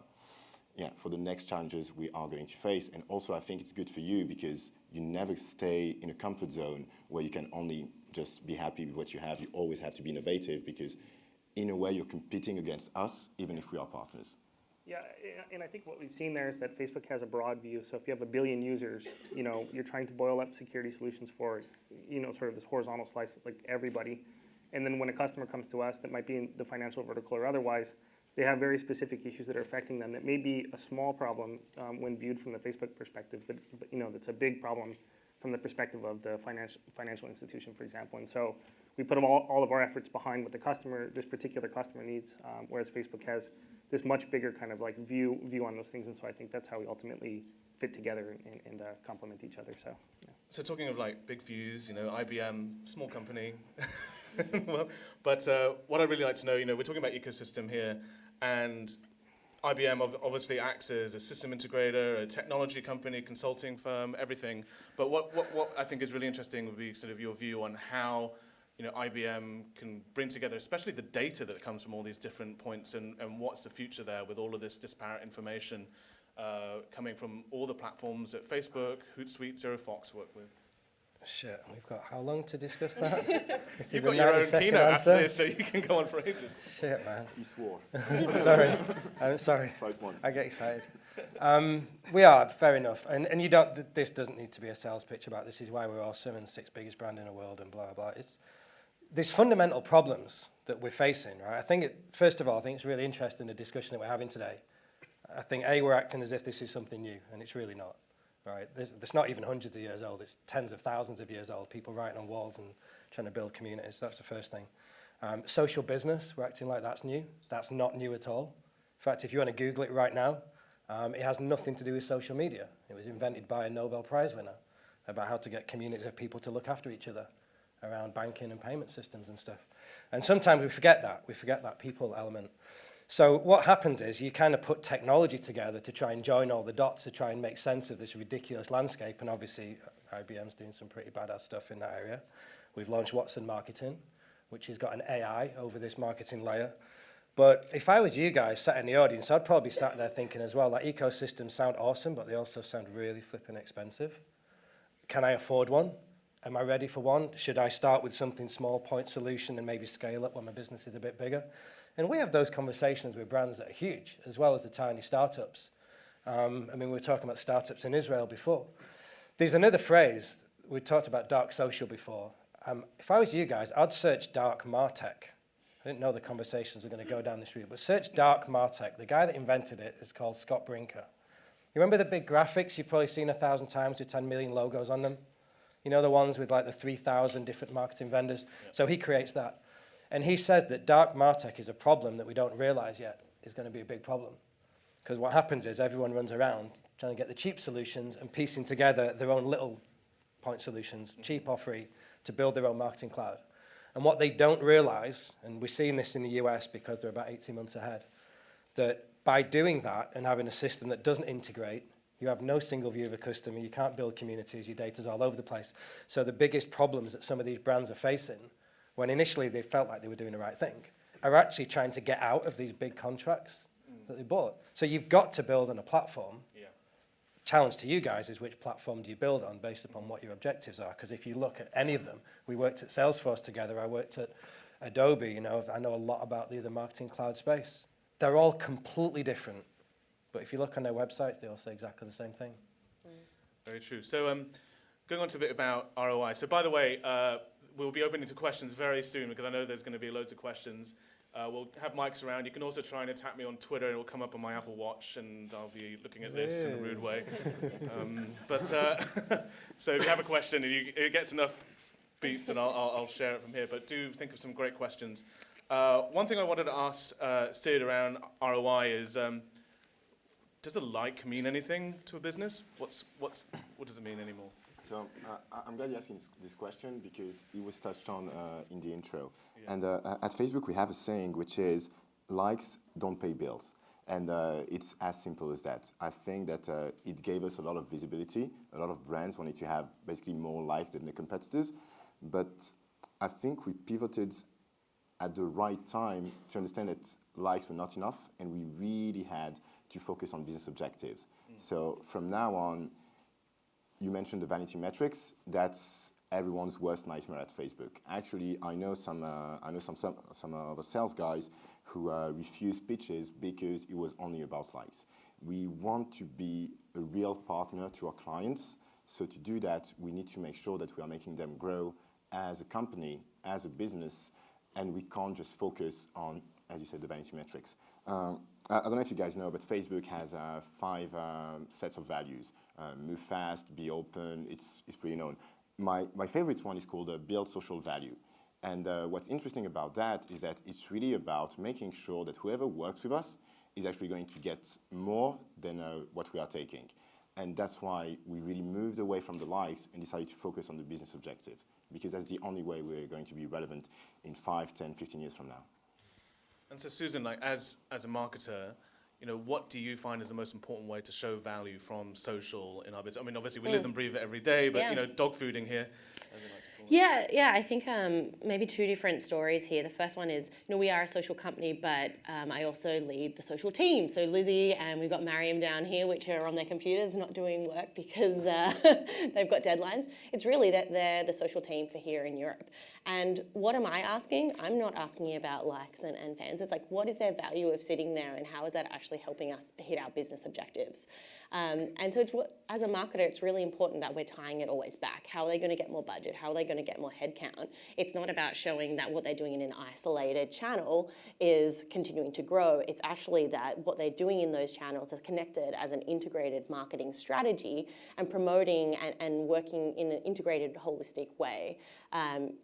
the next challenges we are going to face. And also I think it's good for you because you never stay in a comfort zone where you can only just be happy with what you have. You always have to be innovative because in a way you're competing against us even if we are partners. Yeah, and I think what we've seen there is that Facebook has a broad view. So if you have 1 billion users, you're trying to boil up security solutions for, sort of this horizontal slice, like everybody. And then when a customer comes to us that might be in the financial vertical or otherwise, they have very specific issues that are affecting them that may be a small problem when viewed from the Facebook perspective, but that's a big problem from the perspective of the financial institution, for example. And so we put all of our efforts behind what this particular customer needs, whereas Facebook has this much bigger kind of like view on those things. And so I think that's how we ultimately fit together and complement each other. So, yeah. So talking of like big views, IBM, small company. But what I'd really like to know, we're talking about ecosystem here, and IBM obviously acts as a system integrator, a technology company, consulting firm, everything. But what I think is really interesting would be sort of your view on how IBM can bring together, especially the data that comes from all these different points, and what's the future there with all of this disparate information coming from all the platforms that Facebook, Hootsuite, ZeroFox work with. Shit, we've got how long to discuss that? You've got your own keynote after this, so you can go on for ages. Shit, man. He swore. Sorry. I'm sorry. Tried once. I get excited. We are, fair enough. And you don't. This doesn't need to be a sales pitch about this is why we're awesome and 6th biggest brand in the world and blah, blah. There's fundamental problems that we're facing, right? First of all, I think it's really interesting, the discussion that we're having today. I think, we're acting as if this is something new, and it's really not, right? It's not even hundreds of years old. It's tens of thousands of years old, people writing on walls and trying to build communities. That's the first thing. Social business, we're acting like that's new. That's not new at all. In fact, if you want to Google it right now, it has nothing to do with social media. It was invented by a Nobel Prize winner about how to get communities of people to look after each other around banking and payment systems and stuff. And sometimes we forget that. We forget that people element. So what happens is you kind of put technology together to try and join all the dots to try and make sense of this ridiculous landscape. And obviously, IBM's doing some pretty badass stuff in that area. We've launched Watson Marketing, which has got an AI over this marketing layer. But if I was you guys sat in the audience, I'd probably be sat there thinking as well, that ecosystems sound awesome, but they also sound really flipping expensive. Can I afford one? Am I ready for one? Should I start with something small, point solution, and maybe scale up when my business is a bit bigger? And we have those conversations with brands that are huge, as well as the tiny startups. We were talking about startups in Israel before. There's another phrase, we talked about dark social before. If I was you guys, I'd search dark MarTech. I didn't know the conversations were going to go down this route, but search dark MarTech. The guy that invented it is called Scott Brinker. You remember the big graphics you've probably seen 1,000 times with 10 million logos on them? You know, the ones with like the 3,000 different marketing vendors? Yeah. So he creates that. And he says that dark MarTech is a problem that we don't realize yet is going to be a big problem. Because what happens is everyone runs around trying to get the cheap solutions and piecing together their own little point solutions, cheap or free, to build their own marketing cloud. And what they don't realize, and we're seeing this in the US because they're about 18 months ahead, that by doing that and having a system that doesn't integrate, you have no single view of a customer, you can't build communities, your data's all over the place. So the biggest problems that some of these brands are facing, when initially they felt like they were doing the right thing, are actually trying to get out of these big contracts that they bought. So you've got to build on a platform. Yeah. Challenge to you guys is which platform do you build on based upon what your objectives are? Because if you look at any of them, we worked at Salesforce together, I worked at Adobe, I know a lot about the marketing cloud space. They're all completely different. But if you look on their websites, they all say exactly the same thing. Very true. So going on to a bit about ROI. So by the way, we'll be opening to questions very soon because I know there's going to be loads of questions. We'll have mics around. You can also try and attack me on Twitter. It will come up on my Apple Watch, and I'll be looking at this in a rude way. So if you have a question, and it gets enough beeps, and I'll share it from here. But do think of some great questions. One thing I wanted to ask Sid around ROI is, does a like mean anything to a business? What does it mean anymore? So I'm glad you're asking this question because it was touched on in the intro. Yeah. And at Facebook, we have a saying which is, likes don't pay bills. And it's as simple as that. I think that it gave us a lot of visibility. A lot of brands wanted to have basically more likes than the competitors. But I think we pivoted at the right time to understand that likes were not enough, and we really had to focus on business objectives. So from now on, you mentioned the vanity metrics. That's everyone's worst nightmare at Facebook. Actually, I know some of the sales guys who refuse pitches because it was only about likes. We want to be a real partner to our clients. So to do that, we need to make sure that we are making them grow as a company, as a business, and we can't just focus on, as you said, the vanity metrics. I don't know if you guys know, but Facebook has 5 sets of values. Move fast, be open, it's pretty known. My favorite one is called build social value. And what's interesting about that is that it's really about making sure that whoever works with us is actually going to get more than what we are taking. And that's why we really moved away from the likes and decided to focus on the business objectives, because that's the only way we're going to be relevant in 5, 10, 15 years from now. And so, Susan, like as a marketer, what do you find is the most important way to show value from social in our business? I mean, obviously we live and breathe it every day, but dog fooding here, as they like to call it. Yeah. I think maybe 2 different stories here. The first one is, we are a social company, but I also lead the social team. So Lizzie and we've got Mariam down here, which are on their computers not doing work because they've got deadlines. It's really that they're the social team for here in Europe. And what am I asking? I'm not asking about likes and fans. It's like, what is their value of sitting there, and how is that actually helping us hit our business objectives? And so as a marketer, it's really important that we're tying it always back. How are they going to get more budget? How are they going to get more headcount? It's not about showing that what they're doing in an isolated channel is continuing to grow. It's actually that what they're doing in those channels is connected as an integrated marketing strategy and promoting and working in an integrated, holistic way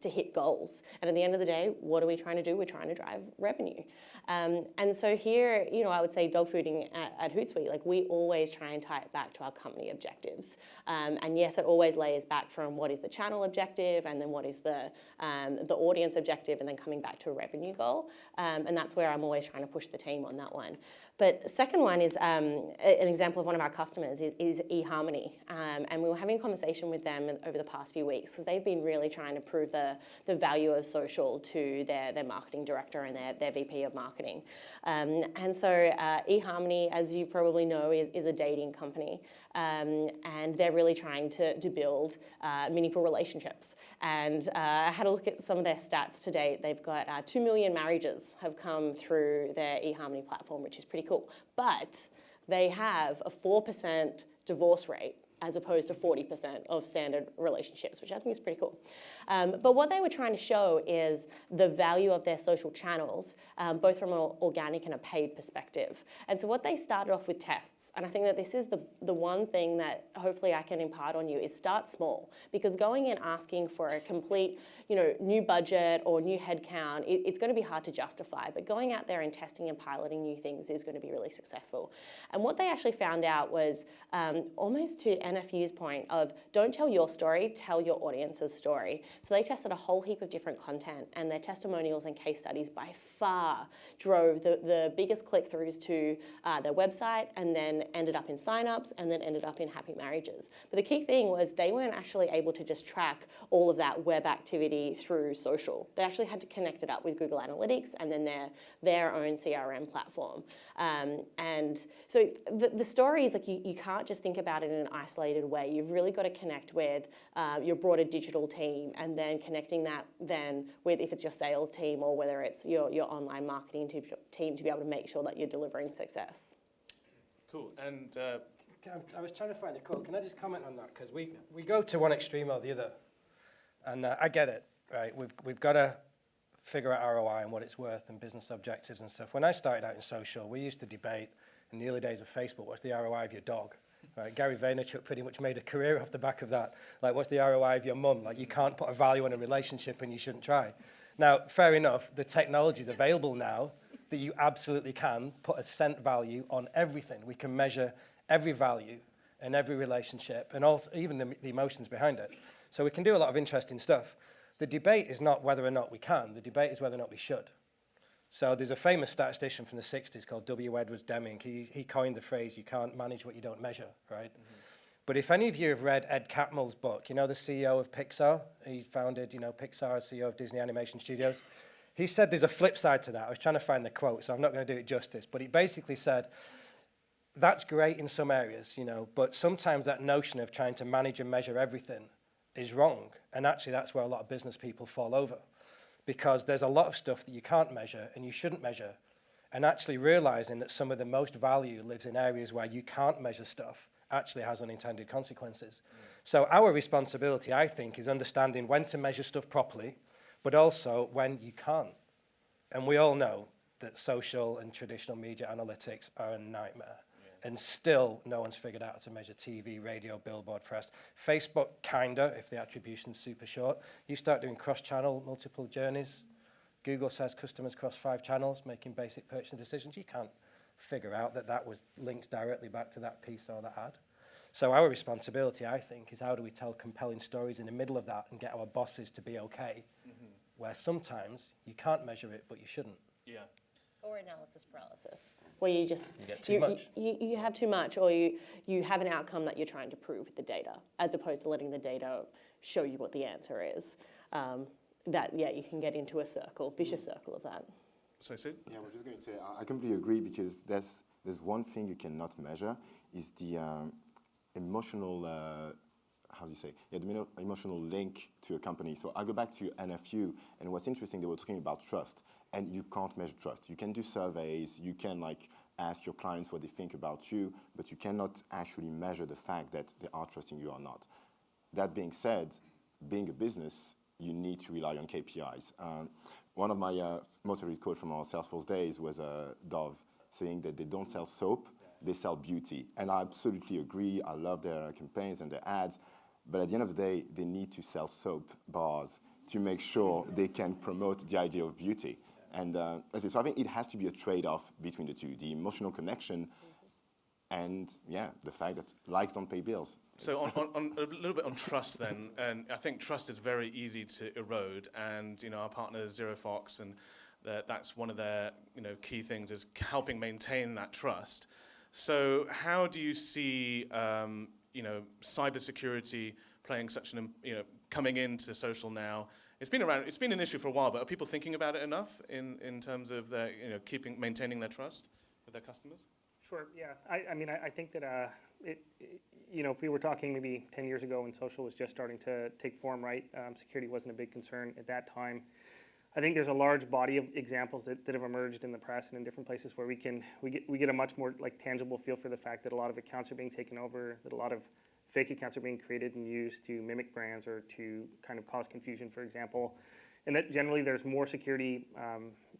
to hit goals. And at the end of the day, what are we trying to do? We're trying to drive revenue. And so here, I would say dog fooding at Hootsuite, like we always try and tie it back to our company objectives. And yes, it always layers back from what is the channel objective, and then what is the audience objective, and then coming back to a revenue goal. And that's where I'm always trying to push the team on that one. But the second one is an example of one of our customers is eHarmony. And we were having a conversation with them over the past few weeks because they've been really trying to prove the value of social to their marketing director and their VP of marketing. And so eHarmony, as you probably know, is a dating company. And they're really trying to build meaningful relationships. And I had a look at some of their stats to date. They've got 2 million marriages have come through their eHarmony platform, which is pretty cool. But they have a 4% divorce rate as opposed to 40% of standard relationships, which I think is pretty cool. But what they were trying to show is the value of their social channels, both from an organic and a paid perspective. And so what they started off with tests, and I think that this is the one thing that hopefully I can impart on you, is start small. Because going and asking for a complete new budget or new headcount, it's going to be hard to justify. But going out there and testing and piloting new things is going to be really successful. And what they actually found out was almost to NFU's point of don't tell your story, tell your audience's story. So they tested a whole heap of different content, and their testimonials and case studies by far drove the biggest click-throughs to their website, and then ended up in sign-ups, and then ended up in happy marriages. But the key thing was they weren't actually able to just track all of that web activity through social. They actually had to connect it up with Google Analytics and then their own CRM platform. And so the story is like you can't just think about it in an isolated way. You've really got to connect with your broader digital team, and then connecting that then with, if it's your sales team or whether it's your online marketing team, to be able to make sure that you're delivering success. Cool. And I was trying to find a quote. Can I just comment on that? Because we go to one extreme or the other. And I get it, right? We've got to figure out ROI and what it's worth and business objectives and stuff. When I started out in social, we used to debate in the early days of Facebook, what's the ROI of your dog? Right? Gary Vaynerchuk pretty much made a career off the back of that. Like, what's the ROI of your mum? Like, you can't put a value on a relationship and you shouldn't try. Now, fair enough, the technology is available now that you absolutely can put a cent value on everything. We can measure every value in every relationship and also even the emotions behind it. So we can do a lot of interesting stuff. The debate is not whether or not we can. The debate is whether or not we should. So there's a famous statistician from the 60s called W. Edwards Deming. He coined the phrase, you can't manage what you don't measure, right? Mm-hmm. But if any of you have read Ed Catmull's book, the CEO of Pixar, he founded, Pixar, CEO of Disney Animation Studios. He said there's a flip side to that. I was trying to find the quote, so I'm not going to do it justice. But he basically said, that's great in some areas, but sometimes that notion of trying to manage and measure everything is wrong. And actually, that's where a lot of business people fall over. Because there's a lot of stuff that you can't measure and you shouldn't measure. And actually realizing that some of the most value lives in areas where you can't measure stuff actually has unintended consequences. So our responsibility, I think, is understanding when to measure stuff properly, but also when you can't. And we all know that social and traditional media analytics are a nightmare. And still, no one's figured out how to measure TV, radio, billboard, press. Facebook, kinda, if the attribution's super short. You start doing cross-channel, multiple journeys. Google says customers cross 5 channels, making basic purchasing decisions. You can't figure out that was linked directly back to that piece or that ad. So our responsibility, I think, is how do we tell compelling stories in the middle of that and get our bosses to be okay, where sometimes you can't measure it, but you shouldn't. yeah. Or analysis paralysis, where you just get too much. You have too much, or you have an outcome that you're trying to prove with the data, as opposed to letting the data show you what the answer is. You can get into a vicious circle of that. So Sid? Yeah, I was just going to say, I completely agree, because there's one thing you cannot measure is the emotional how do you say, yeah, the emotional link to a company. So I go back to NFU, and what's interesting, they were talking about trust, and you can't measure trust. You can do surveys, you can like ask your clients what they think about you, but you cannot actually measure the fact that they are trusting you or not. That being said, being a business, you need to rely on KPIs. One of my most favorite quotes from our Salesforce days was Dove saying that they don't sell soap, they sell beauty. And I absolutely agree. I love their campaigns and their ads. But at the end of the day, they need to sell soap bars to make sure they can promote the idea of beauty. And so I think it has to be a trade-off between the two, the emotional connection and, yeah, the fact that likes don't pay bills. So on a little bit on trust then, and I think trust is very easy to erode, and our partner is ZeroFox, and that's one of their key things is helping maintain that trust. So how do you see cybersecurity playing such an coming into social now? It's been around. It's been an issue for a while, but are people thinking about it enough in terms of their maintaining their trust with their customers? Sure. Yeah. I think that if we were talking maybe 10 years ago when social was just starting to take form, right? Security wasn't a big concern at that time. I think there's a large body of examples that have emerged in the press and in different places where we get a much more like tangible feel for the fact that a lot of accounts are being taken over, that a lot of fake accounts are being created and used to mimic brands or to kind of cause confusion, for example, and that generally there's more security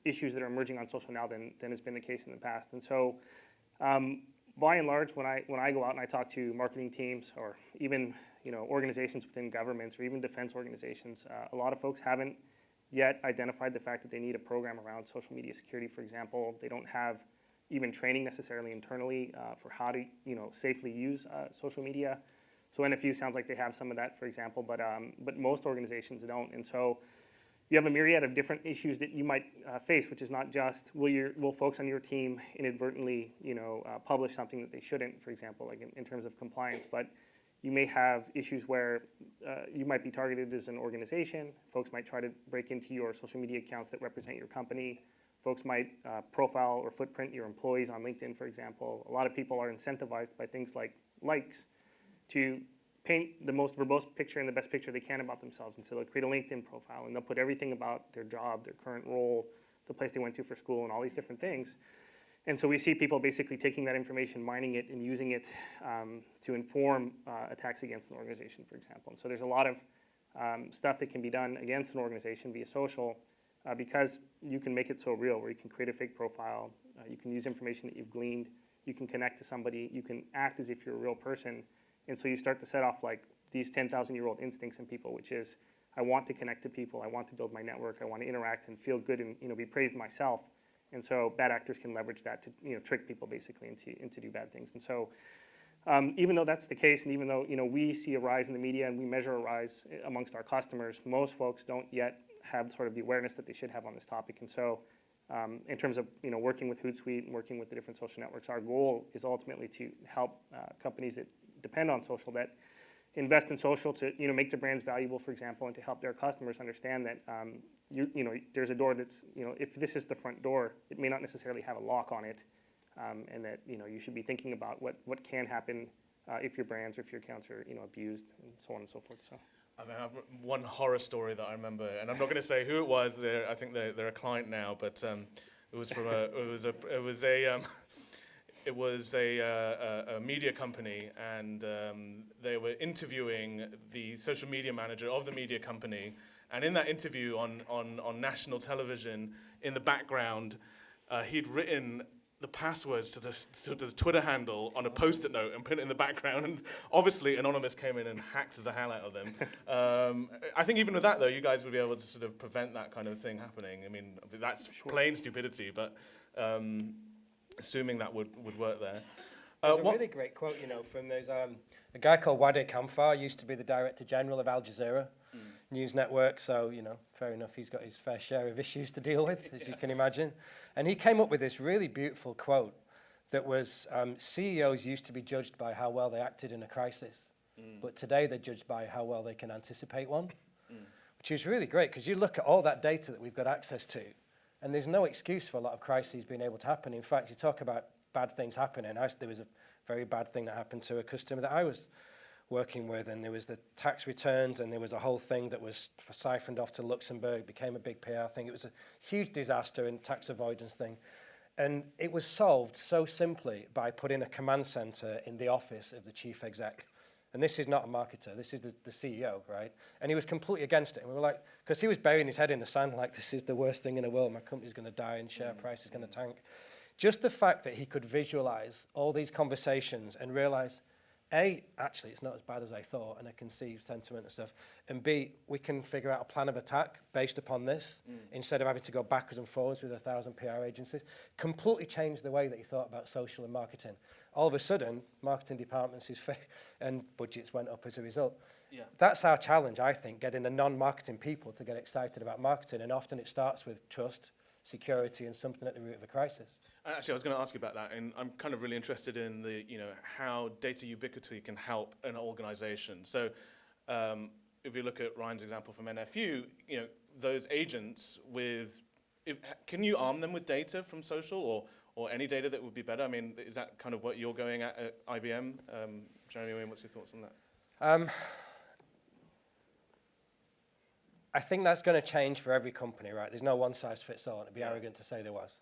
issues that are emerging on social now than has been the case in the past. And so, by and large, when I go out and I talk to marketing teams or even organizations within governments or even defense organizations, a lot of folks haven't yet identified the fact that they need a program around social media security, for example. They don't have even training necessarily internally for how to safely use social media. So NFU sounds like they have some of that, for example, but most organizations don't. And so you have a myriad of different issues that you might face, which is not just will folks on your team inadvertently publish something that they shouldn't, for example, like in terms of compliance, but you may have issues where you might be targeted as an organization. Folks might try to break into your social media accounts that represent your company. Folks might profile or footprint your employees on LinkedIn, for example. A lot of people are incentivized by things like likes to paint the most verbose picture and the best picture they can about themselves. And so they'll create a LinkedIn profile and they'll put everything about their job, their current role, the place they went to for school, and all these different things. And so we see people basically taking that information, mining it, and using it to inform attacks against an organization, for example. And so there's a lot of stuff that can be done against an organization via social because you can make it so real, where you can create a fake profile, you can use information that you've gleaned, you can connect to somebody, you can act as if you're a real person. And so you start to set off like these 10,000-year-old instincts in people, which is, I want to connect to people, I want to build my network, I want to interact and feel good and be praised myself. And so bad actors can leverage that to trick people basically into do bad things. And so even though that's the case, and even though we see a rise in the media and we measure a rise amongst our customers, most folks don't yet have sort of the awareness that they should have on this topic. And so in terms of working with Hootsuite and working with the different social networks, our goal is ultimately to help companies that depend on social, that invest in social to make their brands valuable, for example, and to help their customers understand that there's a door that's if this is the front door, it may not necessarily have a lock on it, and that you should be thinking about what can happen if your brands or if your accounts are abused and so on and so forth. So I have one horror story that I remember, and I'm not going to say who it was. I think they're a client now, but it was from It was a media company, and they were interviewing the social media manager of the media company. And in that interview on national television, in the background, he'd written the passwords to the Twitter handle on a Post-it note and put it in the background. And obviously, Anonymous came in and hacked the hell out of them. I think even with that, though, you guys would be able to sort of prevent that kind of thing happening. I mean, that's plain stupidity, but assuming that would work there. There's a really great quote, from those a guy called Wade Kamfar used to be the Director General of Al Jazeera News Network, so fair enough, he's got his fair share of issues to deal with, as you can imagine. And he came up with this really beautiful quote that was, CEOs used to be judged by how well they acted in a crisis, but today they're judged by how well they can anticipate one, which is really great, because you look at all that data that we've got access to, and there's no excuse for a lot of crises being able to happen. In fact, you talk about bad things happening. There was a very bad thing that happened to a customer that I was working with, and there was the tax returns, and there was a whole thing that was siphoned off to Luxembourg, became a big PR thing. It was a huge disaster and tax avoidance thing. And it was solved so simply by putting a command center in the office of the chief exec. And this is not a marketer, this is the CEO, right? And he was completely against it. And we were like, because he was burying his head in the sand like, this is the worst thing in the world, my company's going to die and share price is going to tank. Just the fact that he could visualize all these conversations and realize, A, actually it's not as bad as I thought, and I can see sentiment and stuff, and B, we can figure out a plan of attack based upon this, instead of having to go backwards and forwards with 1,000 PR agencies. Completely changed the way that he thought about social and marketing. All of a sudden, marketing departments and budgets went up as a result. Yeah. That's our challenge, I think, getting the non-marketing people to get excited about marketing, and often it starts with trust, security, and something at the root of a crisis. Actually, I was going to ask you about that, and I'm kind of really interested in the, how data ubiquity can help an organization. So, if you look at Ryan's example from NFU, those agents can you arm them with data from social or any data that would be better? I mean, is that kind of what you're going at IBM? Jeremy, what's your thoughts on that? I think that's going to change for every company, right? There's no one size fits all, and it'd be arrogant to say there was.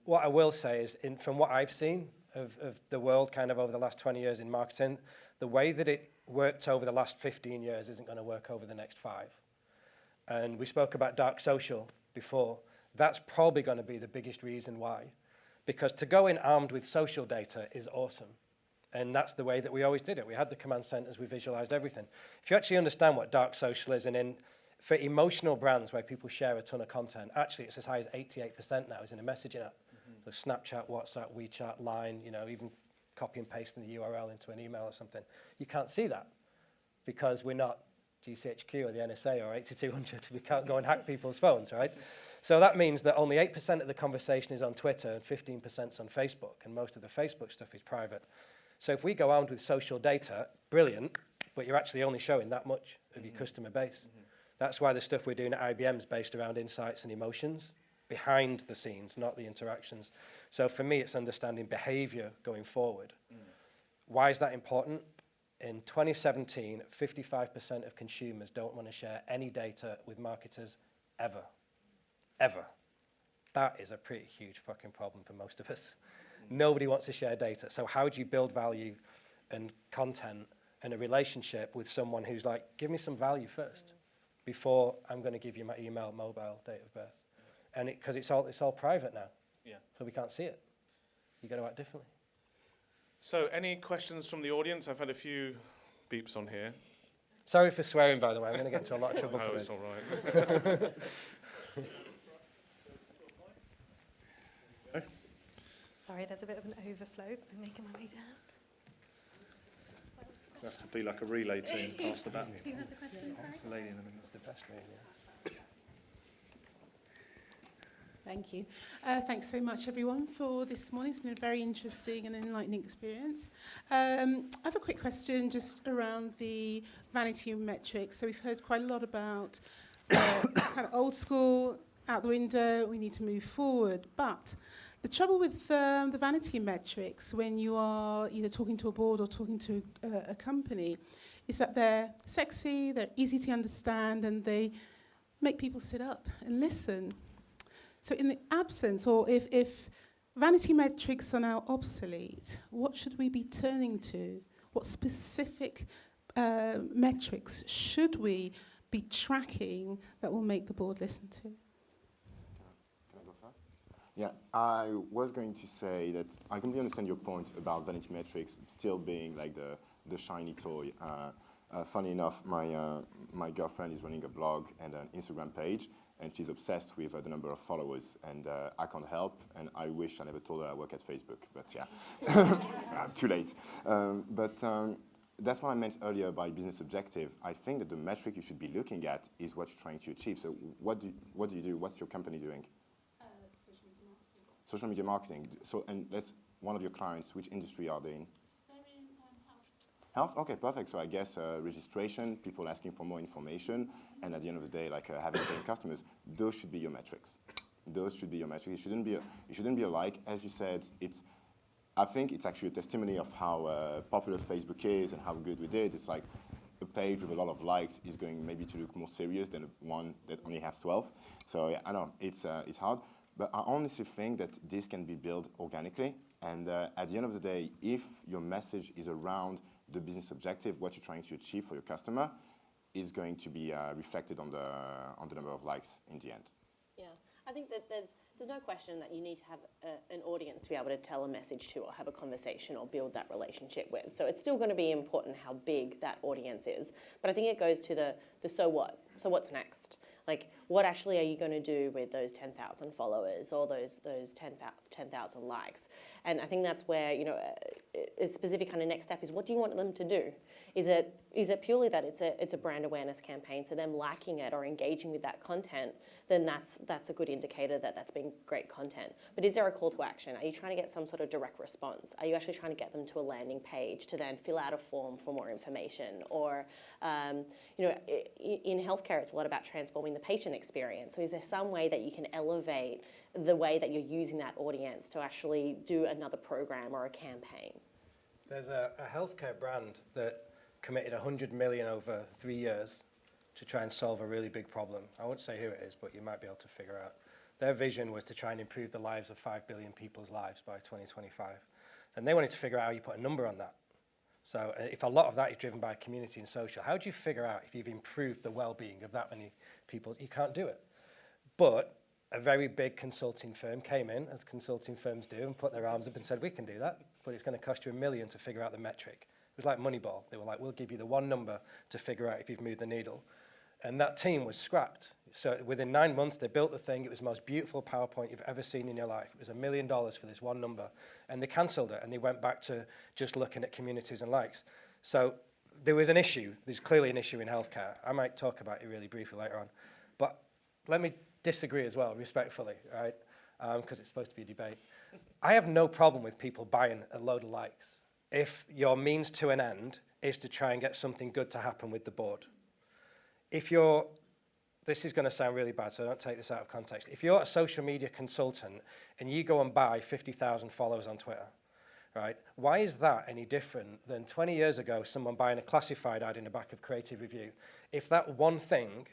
What I will say is, from what I've seen of the world kind of over the last 20 years in marketing, the way that it worked over the last 15 years isn't going to work over the next 5. And we spoke about dark social before. That's probably going to be the biggest reason why. Because to go in armed with social data is awesome. And that's the way that we always did it. We had the command centers, we visualized everything. If you actually understand what dark social is, and for emotional brands where people share a ton of content, actually it's as high as 88% now is in a messaging app. So Snapchat, WhatsApp, WeChat, Line, even copy and pasting the URL into an email or something. You can't see that because we're not GCHQ or the NSA or 8200. We can't go and hack people's phones, right? So that means that only 8% of the conversation is on Twitter and 15% is on Facebook, and most of the Facebook stuff is private. So if we go armed with social data, brilliant, but you're actually only showing that much of your customer base. That's why the stuff we're doing at IBM is based around insights and emotions, behind the scenes, not the interactions. So for me, it's understanding behavior going forward. Why is that important? In 2017, 55% of consumers don't want to share any data with marketers ever. Ever. That is a pretty huge fucking problem for most of us. Nobody wants to share data. So how do you build value and content and a relationship with someone who's like, give me some value first before I'm going to give you my email, mobile, date of birth. And because it's all private now. Yeah. So we can't see it. You got to act differently. So any questions from the audience? I've had a few beeps on here. Sorry for swearing, by the way. I'm going to get into a lot of trouble for Oh, this. it's all right. Sorry, there's a bit of an overflow. I'm making my way down. It has to be like a relay team, pass the baton. Do you have the question? That's the lady in the middle. It's the best lady. Thank you. Thanks so much, everyone, for this morning. It's been a very interesting and enlightening experience. I have a quick question just around the vanity metrics. So we've heard quite a lot about kind of old school, out the window, we need to move forward. But the trouble with the vanity metrics when you are either talking to a board or talking to a company is that they're sexy, they're easy to understand, and they make people sit up and listen. So in the absence, or if vanity metrics are now obsolete, what should we be turning to? What specific metrics should we be tracking that will make the board listen to? Can I go first? Yeah, I was going to say that I completely understand your point about vanity metrics still being like the shiny toy. Funny enough, my girlfriend is running a blog and an Instagram page, and she's obsessed with the number of followers, and I can't help, and I wish I never told her I work at Facebook, but yeah, too late. That's what I meant earlier by business objective. I think that the metric you should be looking at is what you're trying to achieve. So what do you do? What's your company doing? Social media marketing. So, and that's one of your clients. Which industry are they in? They're in health. Health? Okay, perfect. So I guess registration, people asking for more information, and at the end of the day, like having paying customers. Those should be your metrics. Those should be your metrics. It shouldn't be a like, as you said. I think it's actually a testimony of how popular Facebook is and how good we did. It's like a page with a lot of likes is going maybe to look more serious than one that only has 12. So yeah, I know it's hard, but I honestly think that this can be built organically. And at the end of the day, if your message is around the business objective, what you're trying to achieve for your customer, is going to be reflected on the number of likes in the end. Yeah, I think that there's no question that you need to have an audience to be able to tell a message to or have a conversation or build that relationship with. So it's still going to be important how big that audience is. But I think it goes to the so what? So what's next? Like, what actually are you going to do with those 10,000 followers or those 10,000 likes? And I think that's where, you know, a specific kind of next step is, what do you want them to do? Is it purely that it's a brand awareness campaign, so them liking it or engaging with that content, then that's a good indicator that that's been great content. But is there a call to action? Are you trying to get some sort of direct response? Are you actually trying to get them to a landing page to then fill out a form for more information? Or, you know, in healthcare, it's a lot about transforming the patient experience. So is there some way that you can elevate the way that you're using that audience to actually do another program or a campaign? There's a healthcare brand that committed 100 million over 3 years to try and solve a really big problem. I won't say who it is, but you might be able to figure out. Their vision was to try and improve the lives of 5 billion people's lives by 2025. And they wanted to figure out how you put a number on that. So if a lot of that is driven by community and social, how do you figure out if you've improved the well-being of that many people? You can't do it. But a very big consulting firm came in, as consulting firms do, and put their arms up and said, we can do that, but it's going to cost you $1 million to figure out the metric. It was like Moneyball. They were like, we'll give you the one number to figure out if you've moved the needle. And that team was scrapped. So within 9 months, they built the thing. It was the most beautiful PowerPoint you've ever seen in your life. It was $1 million for this one number. And they cancelled it, and they went back to just looking at communities and likes. So there was an issue. There's clearly an issue in healthcare. I might talk about it really briefly later on. But let me disagree as well, respectfully, right? Because it's supposed to be a debate. I have no problem with people buying a load of likes if your means to an end is to try and get something good to happen with the board. If you're, this is going to sound really bad, so don't take this out of context. If you're a social media consultant and you go and buy 50,000 followers on Twitter, right, why is that any different than 20 years ago someone buying a classified ad in the back of Creative Review? If that one thing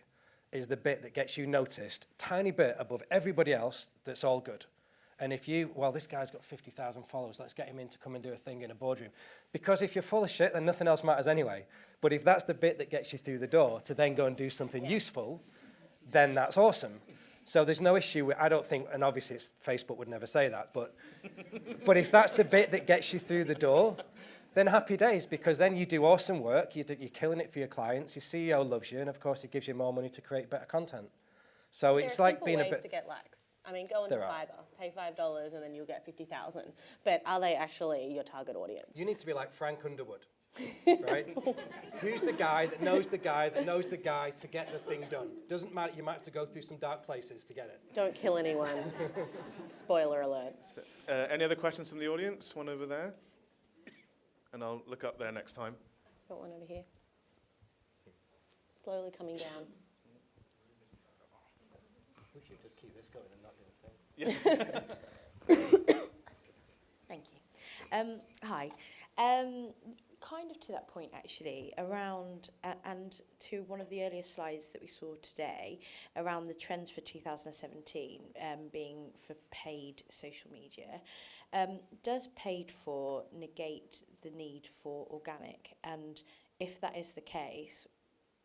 is the bit that gets you noticed, tiny bit above everybody else, that's all good. And if you, well, this guy's got 50,000 followers, let's get him in to come and do a thing in a boardroom. Because if you're full of shit, then nothing else matters anyway. But if that's the bit that gets you through the door to then go and do something useful, then that's awesome. So there's no issue with, I don't think, and obviously Facebook would never say that, but if that's the bit that gets you through the door, then happy days, because then you do awesome work, you're killing it for your clients, your CEO loves you, and of course it gives you more money to create better content. So it's like being a bit... There are simple ways to get likes. I mean, go into Fiverr, pay $5 and then you'll get 50,000. But are they actually your target audience? You need to be like Frank Underwood, right? Who's the guy that knows the guy that knows the guy to get the thing done? Doesn't matter, you might have to go through some dark places to get it. Don't kill anyone. Spoiler alert. So, any other questions from the audience? One over there? And I'll look up there next time. Got one over here. Slowly coming down. We should just keep this going and not do the thing. Thank you. Hi. Kind of to that point, actually, around, and to one of the earlier slides that we saw today, around the trends for 2017 being for paid social media. Does paid for negate the need for organic? And if that is the case,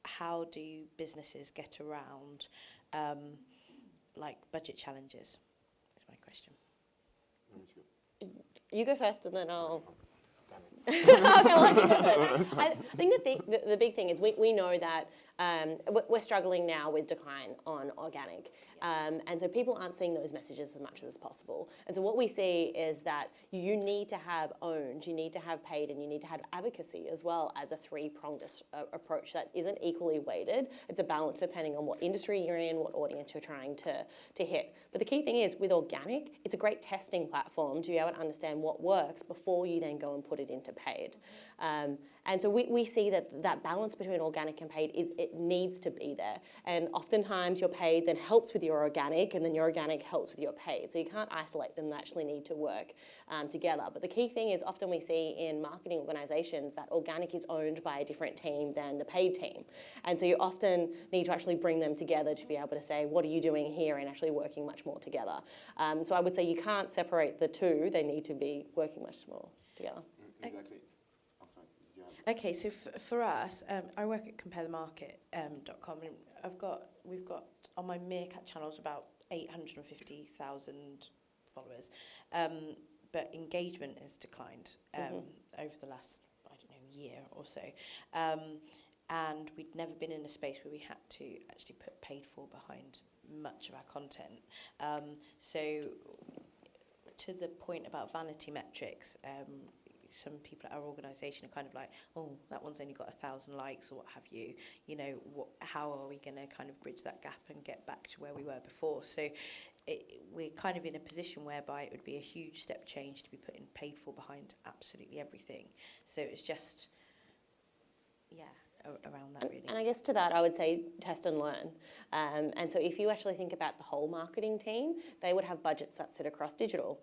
how do businesses get around like budget challenges? Is my question. You go first and then I'll... Okay, well, I can go first. I think the big thing is we know that we're struggling now with decline on organic. And so people aren't seeing those messages as much as possible. And so what we see is that you need to have owned, you need to have paid, and you need to have advocacy as well as a three-pronged approach that isn't equally weighted. It's a balance depending on what industry you're in, what audience you're trying to hit. But the key thing is with organic, it's a great testing platform to be able to understand what works before you then go and put it into paid. And so we see that balance between organic and paid it needs to be there. And oftentimes your paid then helps with your organic, and then your organic helps with your paid. So you can't isolate them, they actually need to work together. But the key thing is often we see in marketing organizations that organic is owned by a different team than the paid team. And so you often need to actually bring them together to be able to say, what are you doing here, and actually working much more together. So I would say you can't separate the two, they need to be working much more together. Exactly. Okay, so for us, I work at comparethemarket.com, and we've got on my Meerkat channels about 850,000 followers, but engagement has declined over the last, I don't know, year or so, and we'd never been in a space where we had to actually put paid for behind much of our content. So to the point about vanity metrics, some people at our organisation are kind of like, oh, that one's only got 1,000 likes or what have you. You know, how are we going to kind of bridge that gap and get back to where we were before? So we're kind of in a position whereby it would be a huge step change to be putting paid for behind absolutely everything. So it's just, yeah, around that really. And I guess to that, I would say test and learn. And so if you actually think about the whole marketing team, they would have budgets that sit across digital,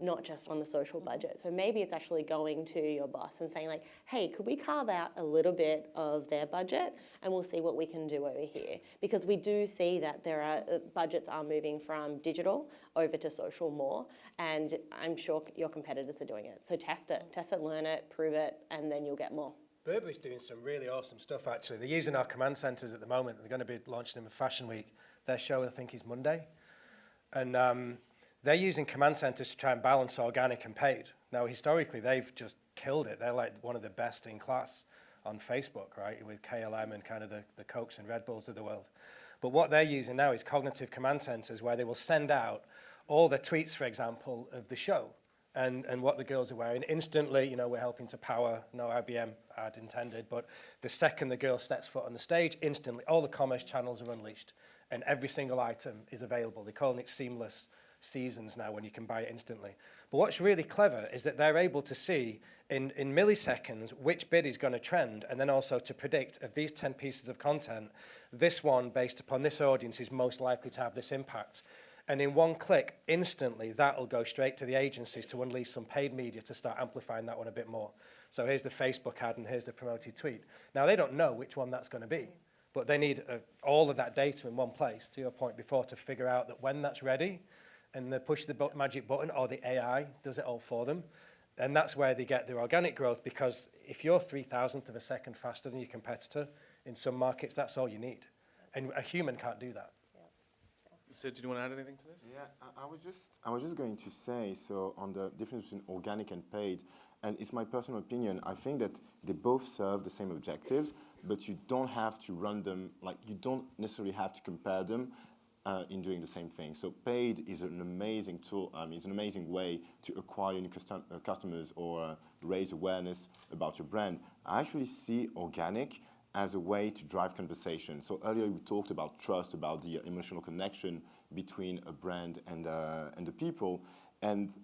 not just on the social budget. So maybe it's actually going to your boss and saying like, hey, could we carve out a little bit of their budget and we'll see what we can do over here? Because we do see that there are budgets are moving from digital over to social more, and I'm sure your competitors are doing it. So test it, learn it, prove it, and then you'll get more. Burberry's doing some really awesome stuff, actually. They're using our command centres at the moment. They're going to be launching them at Fashion Week. Their show, I think, is Monday. And they're using command centres to try and balance organic and paid. Now, historically, they've just killed it. They're like one of the best in class on Facebook, right, with KLM and kind of the Cokes and Red Bulls of the world. But what they're using now is cognitive command centres, where they will send out all the tweets, for example, of the show. And what the girls are wearing. Instantly, you know, we're helping to power, no IBM ad intended, but the second the girl steps foot on the stage, instantly, all the commerce channels are unleashed and every single item is available. They're calling it seamless seasons now when you can buy it instantly. But what's really clever is that they're able to see in milliseconds which bid is going to trend, and then also to predict of these 10 pieces of content, this one based upon this audience is most likely to have this impact. And in one click, instantly, that'll go straight to the agencies to unleash some paid media to start amplifying that one a bit more. So here's the Facebook ad and here's the promoted tweet. Now, they don't know which one that's going to be, but they need all of that data in one place, to your point before, to figure out that when that's ready and they push the magic button or the AI does it all for them, and that's where they get their organic growth, because if you're 3,000th of a second faster than your competitor, in some markets, that's all you need. And a human can't do that. Sid, do you want to add anything to this? Yeah, I was just going to say, so on the difference between organic and paid, and it's my personal opinion, I think that they both serve the same objectives, but you don't have to run them, like you don't necessarily have to compare them in doing the same thing. So paid is an amazing tool, it's an amazing way to acquire new customers or raise awareness about your brand. I actually see organic as a way to drive conversation. So earlier we talked about trust, about the emotional connection between a brand and the people. And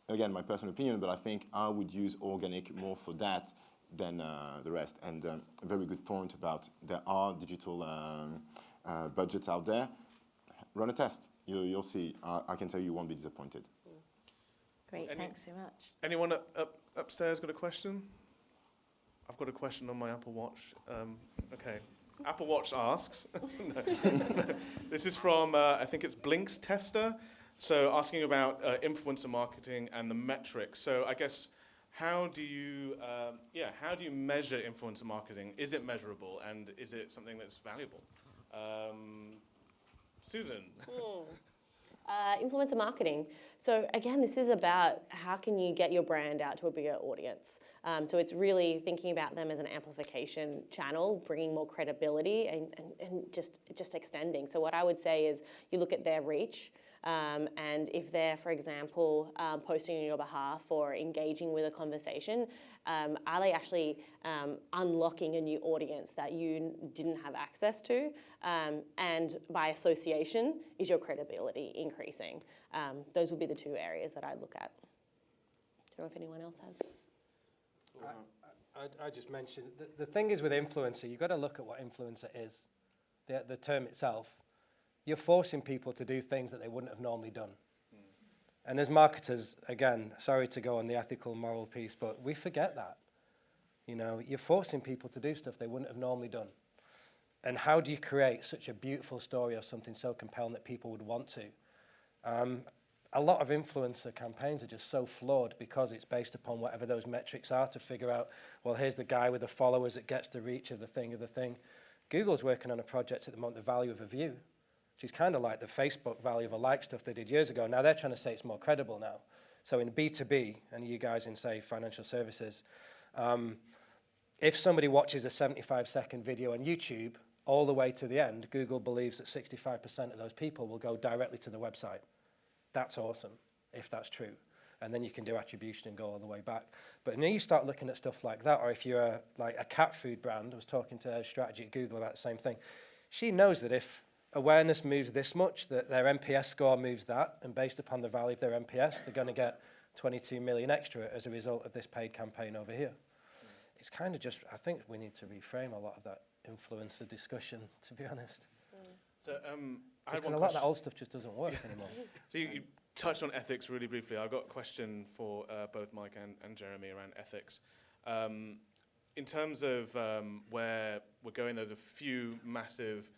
again, my personal opinion, but I think I would use organic more for that than the rest. And a very good point about there are digital budgets out there. Run a test. You'll see. I can tell you won't be disappointed. Great, thanks so much. Anyone upstairs got a question? I've got a question on my Apple Watch. Okay. Apple Watch asks, this is from, I think it's Blink's Tester, so asking about influencer marketing and the metrics. So I guess, how do you measure influencer marketing? Is it measurable, and is it something that's valuable? Susan. Influencer marketing. So again, this is about how can you get your brand out to a bigger audience. So it's really thinking about them as an amplification channel, bringing more credibility and just extending. So what I would say is you look at their reach, and if they're, for example, posting on your behalf or engaging with a conversation, are they actually unlocking a new audience that you didn't have access to? And by association, is your credibility increasing? Those would be the two areas that I look at. I don't know if anyone else has. I just mentioned, the thing is with influencer, you've got to look at what influencer is, the term itself. You're forcing people to do things that they wouldn't have normally done. And as marketers, again, sorry to go on the ethical, moral piece, but we forget that. You know, you're forcing people to do stuff they wouldn't have normally done. And how do you create such a beautiful story or something so compelling that people would want to? A lot of influencer campaigns are just so flawed because it's based upon whatever those metrics are to figure out, well, here's the guy with the followers that gets the reach of the thing. Google's working on a project at the moment, the value of a view, which is kind of like the Facebook value of a like stuff they did years ago. Now they're trying to say it's more credible now. So in B2B, and you guys in, say, financial services, if somebody watches a 75-second video on YouTube all the way to the end, Google believes that 65% of those people will go directly to the website. That's awesome, if that's true. And then you can do attribution and go all the way back. But then you start looking at stuff like that, or if you're like a cat food brand, I was talking to a strategy at Google about the same thing. She knows that if awareness moves this much, that their NPS score moves that, and based upon the value of their NPS, they're going to get 22 million extra as a result of this paid campaign over here. It's kind of just, I think we need to reframe a lot of that influencer discussion, to be honest. So I have Because one a lot of that old stuff just doesn't work anymore. So you touched on ethics really briefly. I've got a question for both Mike and Jeremy around ethics. In terms of where we're going, there's a few massive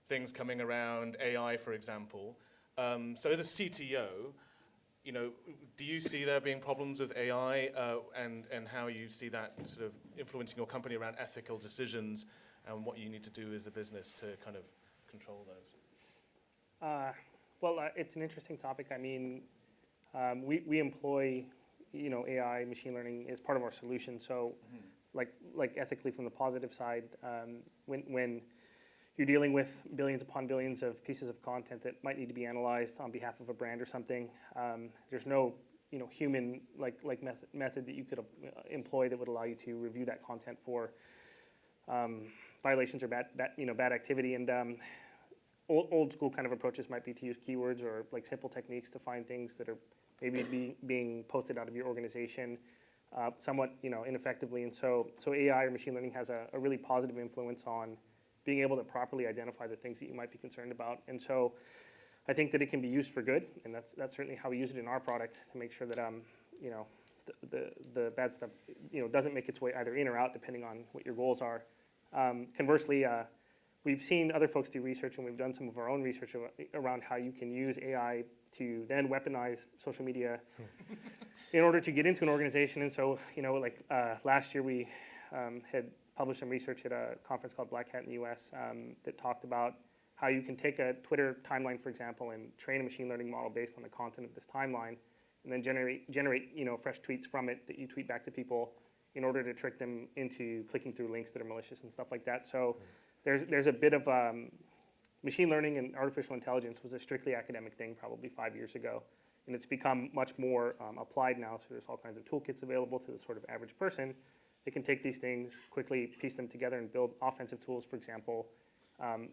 things coming around, AI, for example. So as a CTO, you know, do you see there being problems with AI and how you see that sort of influencing your company around ethical decisions and what you need to do as a business to kind of control those? Well, it's an interesting topic. I mean, we employ, you know, AI, machine learning as part of our solution. So, like ethically from the positive side, when you're dealing with billions upon billions of pieces of content that might need to be analyzed on behalf of a brand or something, there's no, you know, human method that you could employ that would allow you to review that content for violations or bad activity. And old school kind of approaches might be to use keywords or like simple techniques to find things that are maybe being posted out of your organization somewhat, you know, ineffectively. And so AI or machine learning has a really positive influence on being able to properly identify the things that you might be concerned about. And so I think that it can be used for good, and that's certainly how we use it in our product to make sure that you know, the bad stuff, you know, doesn't make its way either in or out depending on what your goals are. Conversely, we've seen other folks do research, and we've done some of our own research around how you can use AI to then weaponize social media in order to get into an organization. And so, you know, like last year we had published some research at a conference called Black Hat in the US that talked about how you can take a Twitter timeline, for example, and train a machine learning model based on the content of this timeline, and then generate you know, fresh tweets from it that you tweet back to people in order to trick them into clicking through links that are malicious and stuff like that. So there's a bit of machine learning and artificial intelligence was a strictly academic thing probably 5 years ago, and it's become much more applied now. So there's all kinds of toolkits available to the sort of average person. They can take these things, quickly piece them together, and build offensive tools, for example,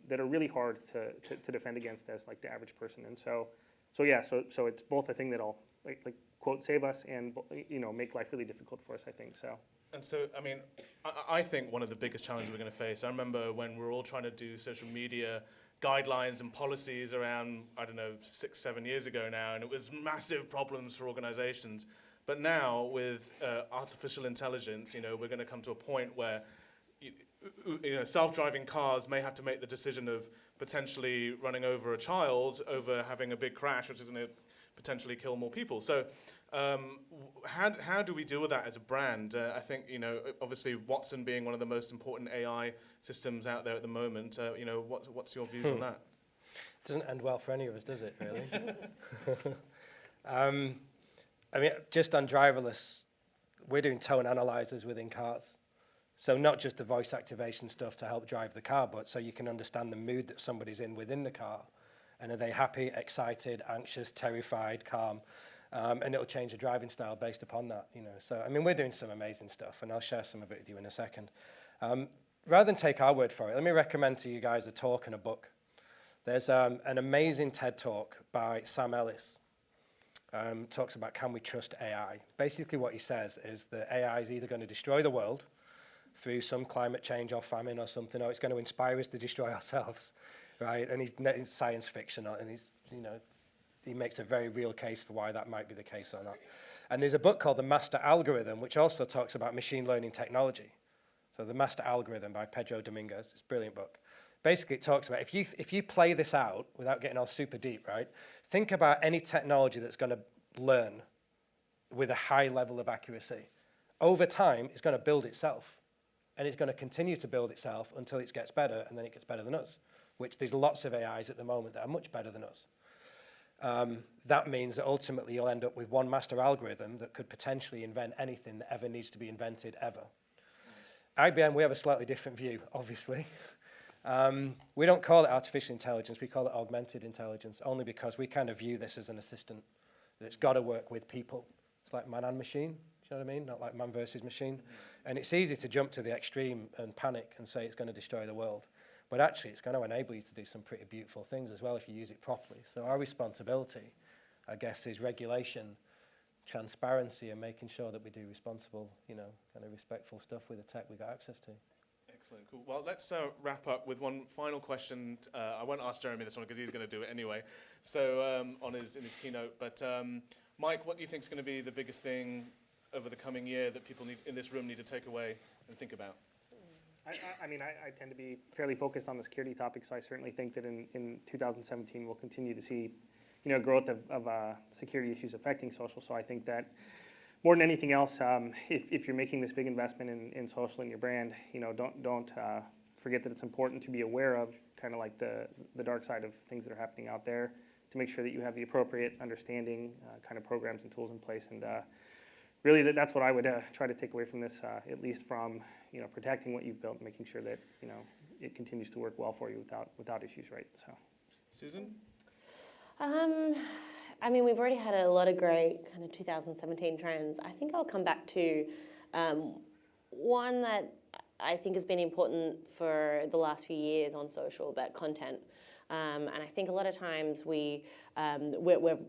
that are really hard to defend against as like the average person. And so it's both a thing that'll like quote save us and, you know, make life really difficult for us, I think. So. And so, I mean, I think one of the biggest challenges we're going to face, I remember when we were all trying to do social media guidelines and policies around, I don't know, 6-7 years ago now, and it was massive problems for organizations. But now with artificial intelligence, you know, we're going to come to a point where you know, self-driving cars may have to make the decision of potentially running over a child over having a big crash, which is going to potentially kill more people. So how do we deal with that as a brand? I think, you know, obviously Watson being one of the most important AI systems out there at the moment, you know, what's your views on that? It doesn't end well for any of us, does it, really? I mean, just on driverless, we're doing tone analyzers within cars. So not just the voice activation stuff to help drive the car, but so you can understand the mood that somebody's in within the car. And are they happy, excited, anxious, terrified, calm? And it'll change the driving style based upon that, you know. So, I mean, we're doing some amazing stuff, and I'll share some of it with you in a second. Rather than take our word for it, let me recommend to you guys a talk and a book. There's an amazing TED Talk by Sam Ellis. Talks about, can we trust AI? Basically what he says is that AI is either going to destroy the world through some climate change or famine or something, or it's going to inspire us to destroy ourselves, right? And he's science fiction, and he's, you know, he makes a very real case for why that might be the case or not. And there's a book called The Master Algorithm, which also talks about machine learning technology. So The Master Algorithm by Pedro Domingos, it's a brilliant book. Basically, it talks about if you play this out without getting all super deep, right? Think about any technology that's going to learn with a high level of accuracy. Over time, it's going to build itself, and it's going to continue to build itself until it gets better, and then it gets better than us, which there's lots of AIs at the moment that are much better than us. That means that ultimately you'll end up with one master algorithm that could potentially invent anything that ever needs to be invented ever. IBM, we have a slightly different view, obviously. We don't call it artificial intelligence, we call it augmented intelligence, only because we kind of view this as an assistant, that it's got to work with people. It's like man and machine, do you know what I mean? Not like man versus machine. And it's easy to jump to the extreme and panic and say it's going to destroy the world. But actually, it's going to enable you to do some pretty beautiful things as well if you use it properly. So our responsibility, I guess, is regulation, transparency, and making sure that we do responsible, you know, kind of respectful stuff with the tech we've got access to. Excellent, cool. Well, let's wrap up with one final question. I won't ask Jeremy this one because he's going to do it anyway. So in his keynote. But Mike, what do you think is going to be the biggest thing over the coming year that people in this room need to take away and think about? I mean, I tend to be fairly focused on the security topic, so I certainly think that in 2017 we'll continue to see, you know, growth of security issues affecting social. So I think that more than anything else, if you're making this big investment in social and your brand, you know, don't forget that it's important to be aware of kind of like the dark side of things that are happening out there, to make sure that you have the appropriate understanding, kind of programs and tools in place. And really, that's what I would try to take away from this, at least from, you know, protecting what you've built and making sure that, you know, it continues to work well for you without issues, right? So, Susan? I mean, we've already had a lot of great kind of 2017 trends. I think I'll come back to one that I think has been important for the last few years on social, about content. And I think a lot of times we're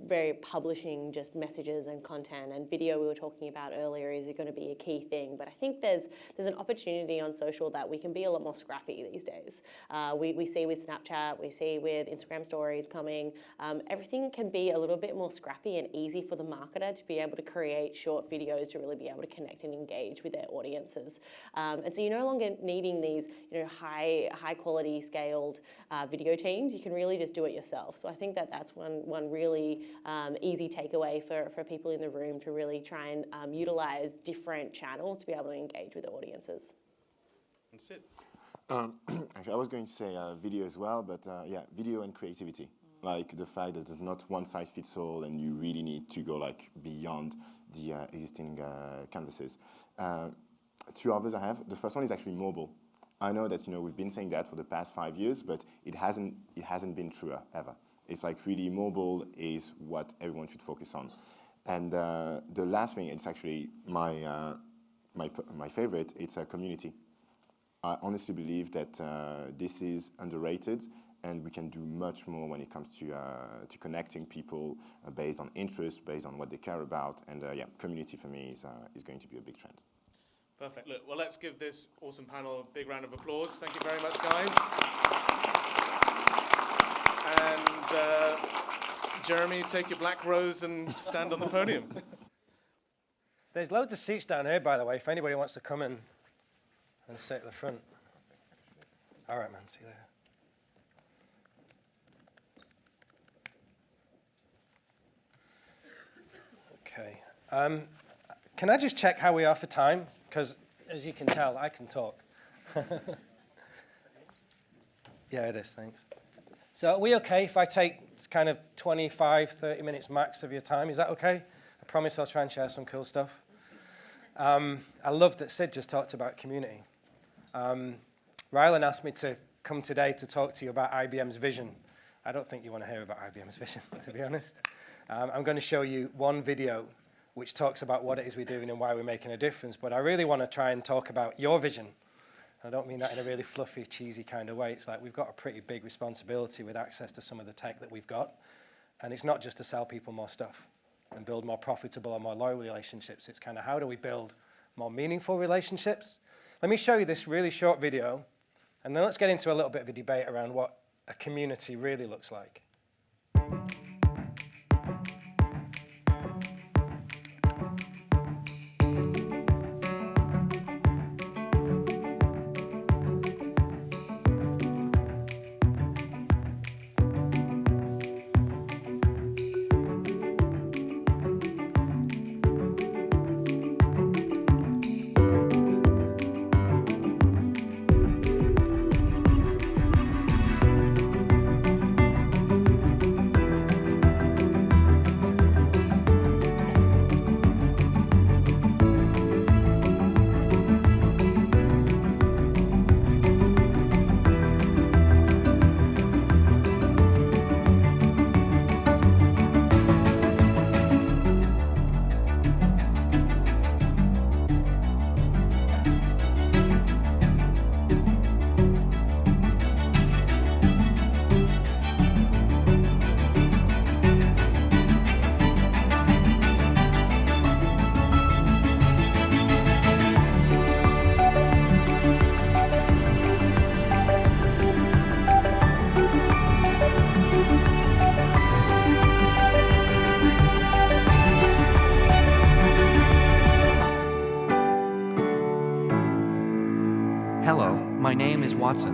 very publishing just messages and content, and video we were talking about earlier is going to be a key thing. But I think there's an opportunity on social that we can be a lot more scrappy these days. We see with Snapchat, we see with Instagram stories coming, everything can be a little bit more scrappy and easy for the marketer to be able to create short videos to really be able to connect and engage with their audiences. And so you're no longer needing these, you know, high quality scaled video teams. You can really just do it yourself. So I think that's one really easy takeaway for people in the room, to really try and utilize different channels to be able to engage with audiences. That's it. Actually, I was going to say video as well, but yeah, video and creativity. Like the fact that there's not one size fits all, and you really need to go like beyond the existing canvases. Two others I have. The first one is actually mobile. I know that, you know, we've been saying that for the past 5 years, but it hasn't been truer ever. It's like really mobile is what everyone should focus on. And the last thing, it's actually my favorite. It's a community. I honestly believe that this is underrated, and we can do much more when it comes to connecting people based on interest, based on what they care about. And yeah, community for me is going to be a big trend. Perfect. Look, well, let's give this awesome panel a big round of applause. Thank you very much, guys. And Jeremy, take your black rose and stand on the podium. There's loads of seats down here, by the way, if anybody wants to come in and sit at the front. All right, man, see you later. Okay. Can I just check how we are for time? Because, as you can tell, I can talk. Yeah, it is, thanks. So are we okay if I take kind of 25, 30 minutes max of your time? Is that okay? I promise I'll try and share some cool stuff. I love that Sid just talked about community. Rylan asked me to come today to talk to you about IBM's vision. I don't think you want to hear about IBM's vision, to be honest. I'm going to show you one video which talks about what it is we're doing and why we're making a difference. But I really want to try and talk about your vision. I don't mean that in a really fluffy, cheesy kind of way. It's like we've got a pretty big responsibility with access to some of the tech that we've got. And it's not just to sell people more stuff and build more profitable or more loyal relationships. It's kind of how do we build more meaningful relationships Let me show you this really short video, and then let's get into a little bit of a debate around what a community really looks like. Hello, my name is Watson.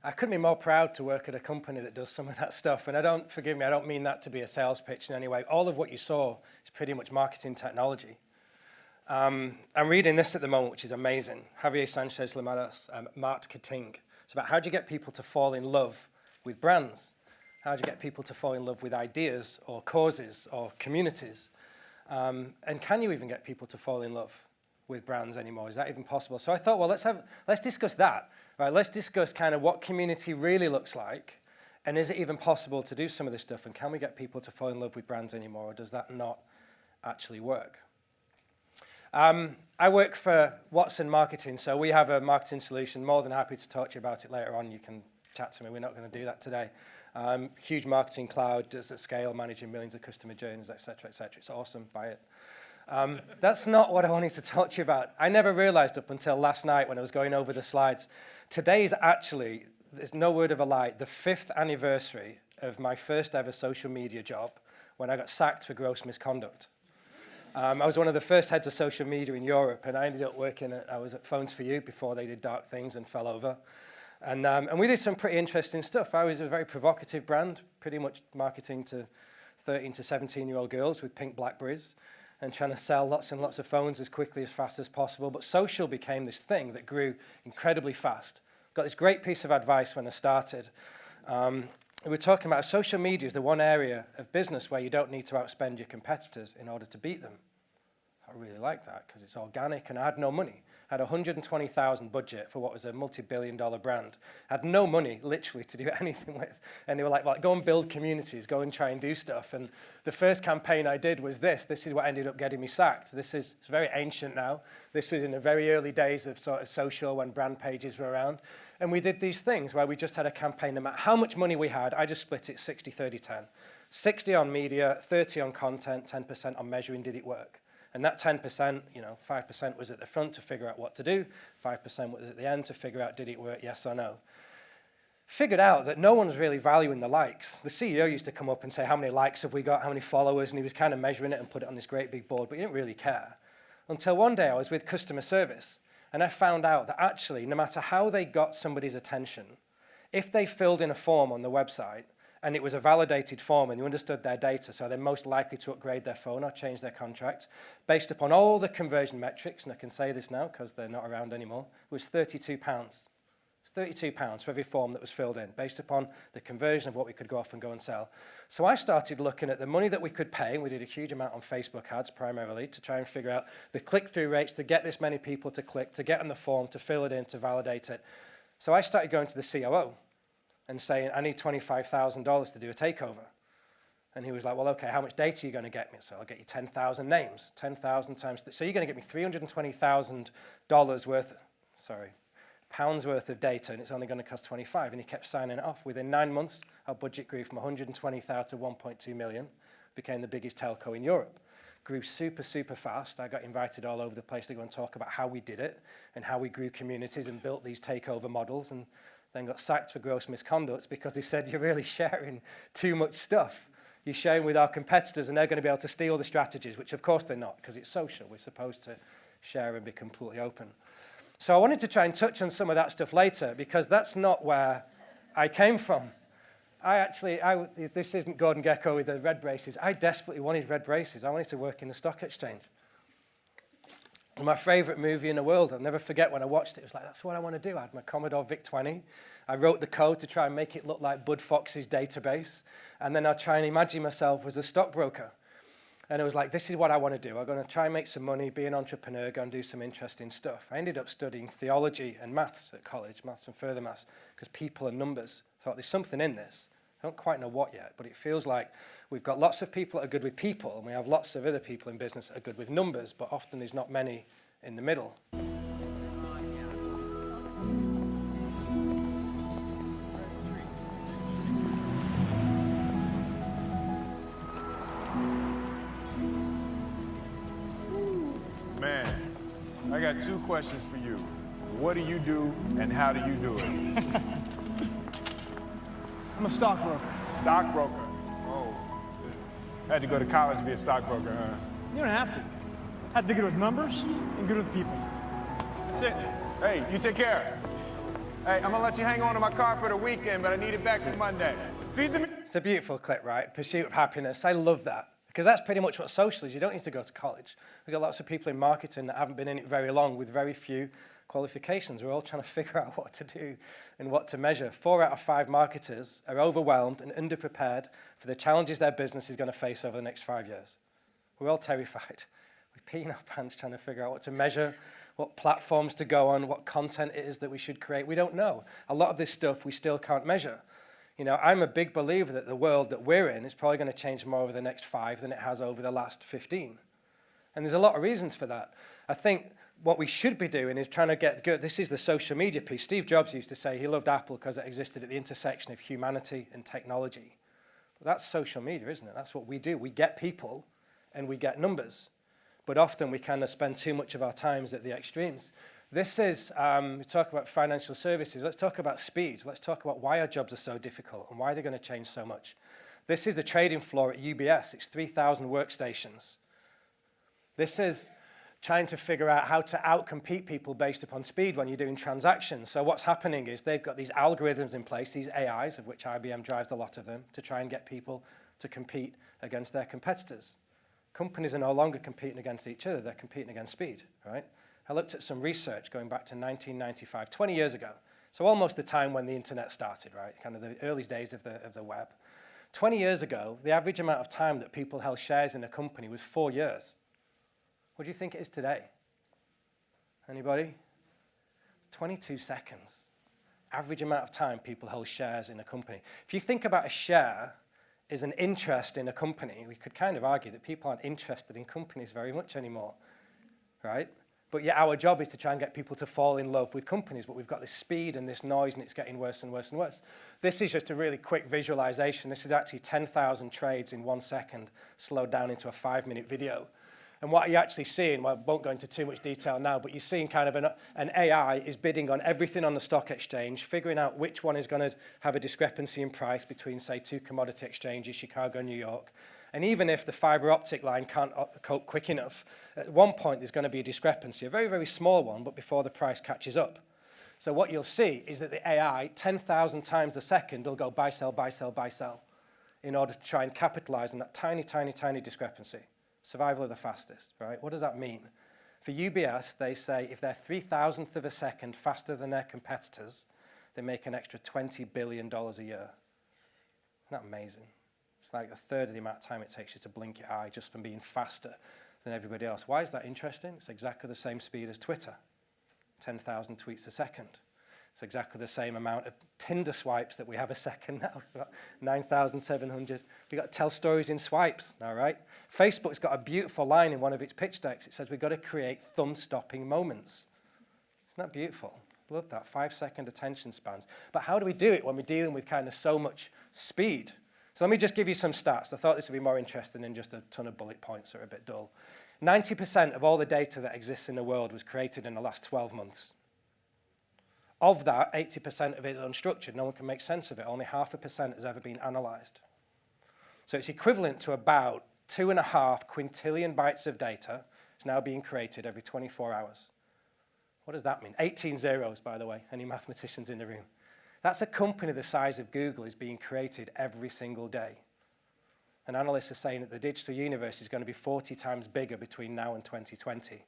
I couldn't be more proud to work at a company that does some of that stuff. And I don't, forgive me, I don't mean that to be a sales pitch in any way. All of what you saw is pretty much marketing technology. I'm reading this at the moment, which is amazing. Javier Sanchez Lamadas, Marketing. It's about how do you get people to fall in love with brands? How do you get people to fall in love with ideas or causes or communities? And can you even get people to fall in love with brands anymore? Is that even possible? So I thought, well, let's discuss that. Right, let's discuss kind of what community really looks like, and is it even possible to do some of this stuff, and can we get people to fall in love with brands anymore, or does that not actually work? I work for Watson Marketing, so we have a marketing solution. More than happy to talk to you about it later on. You can chat to me. We're not going to do that today. Huge marketing cloud, does at scale, managing millions of customer journeys, et cetera, et cetera. It's awesome. Buy it. That's not what I wanted to talk to you about. I never realized up until last night when I was going over the slides. Today is actually, there's no word of a lie, the 5th anniversary of my first ever social media job when I got sacked for gross misconduct. I was one of the first heads of social media in Europe, and I ended up I was at Phones For You before they did dark things and fell over. And we did some pretty interesting stuff. I was a very provocative brand, pretty much marketing to 13 to 17-year-old girls with pink Blackberries, and trying to sell lots and lots of phones as quickly, as fast as possible. But social became this thing that grew incredibly fast. Got this great piece of advice when I started. We were talking about social media is the one area of business where you don't need to outspend your competitors in order to beat them. I really like that because it's organic, and I had no money. I had $120,000 budget for what was a multi-billion-dollar brand. I had no money, literally, to do anything with. And they were like, well, go and build communities, go and try and do stuff. And the first campaign I did was this. This is what ended up getting me sacked. It's very ancient now. This was in the very early days of sort of social when brand pages were around. And we did these things where we just had a campaign. No matter how much money we had, I just split it 60-30-10. 60 on media, 30 on content, 10% on measuring did it work. And that 10%, 5% was at the front to figure out what to do, 5% was at the end to figure out did it work, yes or no. Figured out that no one's really valuing the likes. The CEO used to come up and say, how many likes have we got, how many followers, and he was kind of measuring it and put it on this great big board, but he didn't really care. Until one day I was with customer service, and I found out that actually, no matter how they got somebody's attention, if they filled in a form on the website, and it was a validated form and you understood their data, so they're most likely to upgrade their phone or change their contract, based upon all the conversion metrics, and I can say this now because they're not around anymore, was £32. £32 for every form that was filled in, based upon the conversion of what we could go off and go and sell. So I started looking at the money that we could pay, and we did a huge amount on Facebook ads primarily, to try and figure out the click-through rates to get this many people to click, to get on the form, to fill it in, to validate it. So I started going to the COO and saying, I need $25,000 to do a takeover. And he was like, well, okay, how much data are you going to get me? So I'll get you 10,000 names, 10,000 times. So you're going to get me $320,000 worth, pounds worth of data, and it's only going to cost 25. And he kept signing it off. Within 9 months, our budget grew from 120,000 to 1.2 million, became the biggest telco in Europe. grew super, super fast. I got invited all over the place to go and talk about how we did it and how we grew communities and built these takeover models, and then got sacked for gross misconduct because he said, you're really sharing too much stuff. You're sharing with our competitors and they're going to be able to steal the strategies, which of course they're not, because it's social. We're supposed to share and be completely open. So I wanted to try and touch on some of that stuff later, because that's not where I came from. This isn't Gordon Gekko with the red braces. I desperately wanted red braces. I wanted to work in the stock exchange. My favorite movie in the world, I'll never forget when I watched it. It was like, that's what I want to do. I had my Commodore VIC-20. I wrote the code to try and make it look like Bud Fox's database. And then I'd try and imagine myself as a stockbroker. And it was like, this is what I want to do. I'm going to try and make some money, be an entrepreneur, go and do some interesting stuff. I ended up studying theology and maths at college, maths and further maths, because people and numbers. I thought, there's something in this. I don't quite know what yet, but it feels like we've got lots of people that are good with people, and we have lots of other people in business that are good with numbers, but often there's not many in the middle. Man, I got 2 questions for you. What do you do, and how do you do it? I'm a stockbroker. Stockbroker? Oh, had to go to college to be a stockbroker, huh? You don't have to. Had to be good with numbers and good with people. That's it. Hey, you take care. Hey, I'm gonna let you hang on to my car for the weekend, but I need it back for Monday. Feed the... It's a beautiful clip, right? Pursuit of happiness. I love that. Because that's pretty much what social is. You don't need to go to college. We've got lots of people in marketing that haven't been in it very long with very few qualifications. We're all trying to figure out what to do and what to measure. 4 out of 5 marketers are overwhelmed and underprepared for the challenges their business is going to face over the next 5 years. We're all terrified. We're peeing our pants trying to figure out what to measure, what platforms to go on, what content it is that we should create. We don't know. A lot of this stuff we still can't measure. You know, I'm a big believer that the world that we're in is probably going to change more over the next 5 than it has over the last 15. And there's a lot of reasons for that. I think what we should be doing is trying to get good. This is the social media piece. Steve Jobs used to say he loved Apple because it existed at the intersection of humanity and technology. But that's social media, isn't it? That's what we do. We get people and we get numbers. But often we kind of spend too much of our times at the extremes. This is, we talk about financial services. Let's talk about speed. Let's talk about why our jobs are so difficult and why they're going to change so much. This is the trading floor at UBS. It's 3,000 workstations. This is trying to figure out how to outcompete people based upon speed when you're doing transactions. So what's happening is they've got these algorithms in place, these AIs, of which IBM drives a lot of them, to try and get people to compete against their competitors. Companies are no longer competing against each other. They're competing against speed, right? I looked at some research going back to 1995, 20 years ago. So almost the time when the internet started, right? Kind of the early days of the web. 20 years ago, the average amount of time that people held shares in a company was 4 years. What do you think it is today? Anybody? 22 seconds. Average amount of time people hold shares in a company. If you think about a share as an interest in a company, we could kind of argue that people aren't interested in companies very much anymore, right? But yet our job is to try and get people to fall in love with companies, but we've got this speed and this noise, and it's getting worse and worse and worse. This is just a really quick visualization. This is actually 10,000 trades in 1 second, slowed down into a 5-minute video. And what you're actually seeing, well, I won't go into too much detail now, but you're seeing kind of an AI is bidding on everything on the stock exchange, figuring out which one is going to have a discrepancy in price between, say, 2 commodity exchanges, Chicago and New York. And even if the fiber optic line can't cope quick enough, at one point there's going to be a discrepancy, a very, very small one, but before the price catches up. So what you'll see is that the AI, 10,000 times a second, will go buy, sell, buy, sell, buy, sell, in order to try and capitalize on that tiny, tiny, tiny discrepancy. Survival of the fastest, right? What does that mean? For UBS, they say if they're 3,000th of a second faster than their competitors, they make an extra $20 billion a year. Isn't that amazing? It's like a third of the amount of time it takes you to blink your eye just from being faster than everybody else. Why is that interesting? It's exactly the same speed as Twitter, 10,000 tweets a second. It's exactly the same amount of Tinder swipes that we have a second now, 9,700. We've got to tell stories in swipes, all right? Facebook's got a beautiful line in one of its pitch decks. It says we've got to create thumb-stopping moments. Isn't that beautiful? Love that, 5-second attention spans. But how do we do it when we're dealing with kind of so much speed? So let me just give you some stats. I thought this would be more interesting than just a ton of bullet points that are a bit dull. 90% of all the data that exists in the world was created in the last 12 months. Of that, 80% of it is unstructured. No one can make sense of it. Only 0.5% has ever been analyzed. So it's equivalent to about 2.5 quintillion bytes of data is now being created every 24 hours. What does that mean? 18 zeros, by the way. Any mathematicians in the room? That's a company the size of Google is being created every single day. And analysts are saying that the digital universe is going to be 40 times bigger between now and 2020.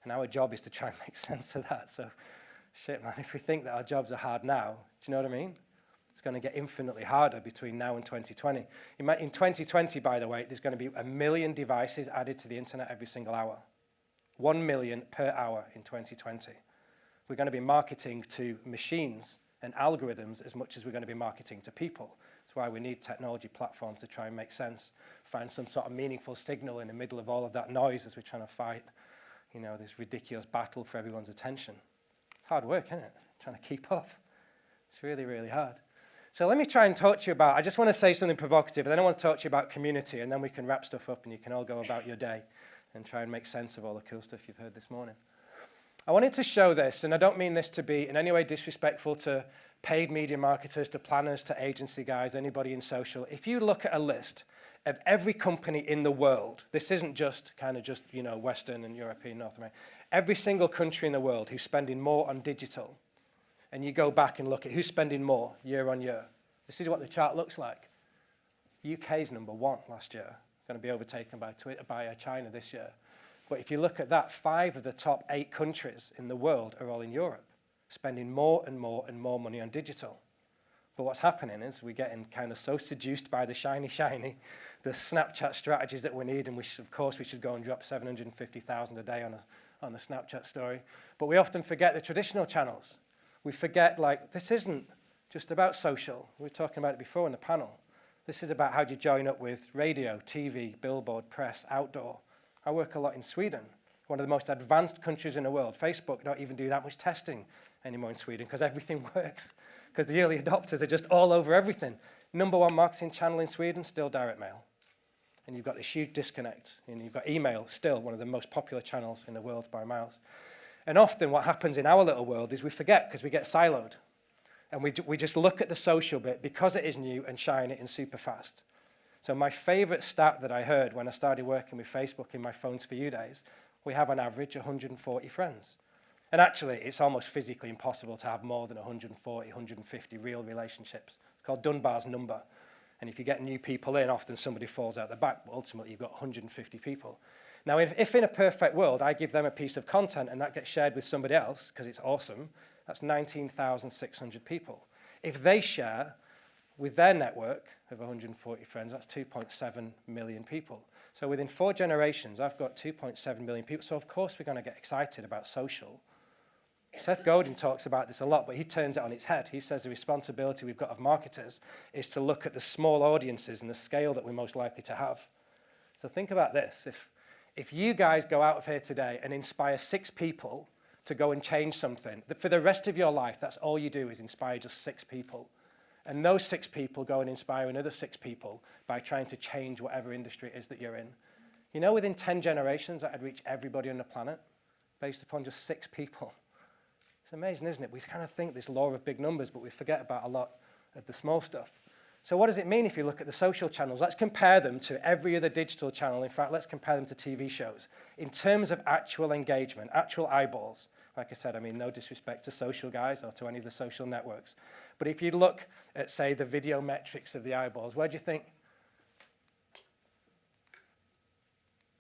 And our job is to try and make sense of that. So, shit, man, if we think that our jobs are hard now, do you know what I mean? It's going to get infinitely harder between now and 2020. In 2020, by the way, there's going to be 1 million devices added to the internet every single hour. 1 million per hour in 2020. We're going to be marketing to machines and algorithms as much as we're going to be marketing to people. That's why we need technology platforms to try and make sense, find some sort of meaningful signal in the middle of all of that noise as we're trying to fight, this ridiculous battle for everyone's attention. It's hard work, isn't it? Trying to keep up. It's really, really hard. So let me try and talk to you about, I just want to say something provocative, and then I want to talk to you about community, and then we can wrap stuff up and you can all go about your day and try and make sense of all the cool stuff you've heard this morning. I wanted to show this, and I don't mean this to be in any way disrespectful to paid media marketers, to planners, to agency guys, anybody in social. If you look at a list of every company in the world, this isn't just Western and European, North America, every single country in the world who's spending more on digital, and you go back and look at who's spending more year on year, this is what the chart looks like. UK's number 1 last year, going to be overtaken by China this year. But if you look at that, 5 of the top 8 countries in the world are all in Europe, spending more and more and more money on digital. But what's happening is we're getting kind of so seduced by the shiny, the Snapchat strategies that we need, and of course we should go and drop 750,000 a day on a Snapchat story. But we often forget the traditional channels. We forget, this isn't just about social. We were talking about it before in the panel. This is about how do you join up with radio, TV, billboard, press, outdoor. I work a lot in Sweden, one of the most advanced countries in the world. Facebook don't even do that much testing anymore in Sweden because everything works, because the early adopters are just all over everything. Number 1 marketing channel in Sweden, still direct mail. And you've got this huge disconnect. And you've got email, still one of the most popular channels in the world by miles. And often what happens in our little world is we forget because we get siloed. And we just look at the social bit because it is new and shiny and super fast. So my favorite stat that I heard when I started working with Facebook in my Phones For You days, we have on average 140 friends. And actually, it's almost physically impossible to have more than 140, 150 real relationships. It's called Dunbar's number. And if you get new people in, often somebody falls out the back, but ultimately you've got 150 people. Now, if in a perfect world, I give them a piece of content and that gets shared with somebody else, because it's awesome, that's 19,600 people. If they share with their network of 140 friends, that's 2.7 million people. So within 4 generations, I've got 2.7 million people. So of course we're going to get excited about social. Seth Godin talks about this a lot, but he turns it on its head. He says the responsibility we've got of marketers is to look at the small audiences and the scale that we're most likely to have. So think about this. If you guys go out of here today and inspire 6 people to go and change something, for the rest of your life, that's all you do is inspire just 6 people. And those 6 people go and inspire another 6 people by trying to change whatever industry it is that you're in. You know, within 10 generations, I'd reach everybody on the planet based upon just 6 people. It's amazing, isn't it? We kind of think this law of big numbers, but we forget about a lot of the small stuff. So what does it mean if you look at the social channels? Let's compare them to every other digital channel. In fact, let's compare them to TV shows. In terms of actual engagement, actual eyeballs, like I said, I mean, no disrespect to social guys or to any of the social networks. But if you look at, say, the video metrics of the eyeballs, where do you think?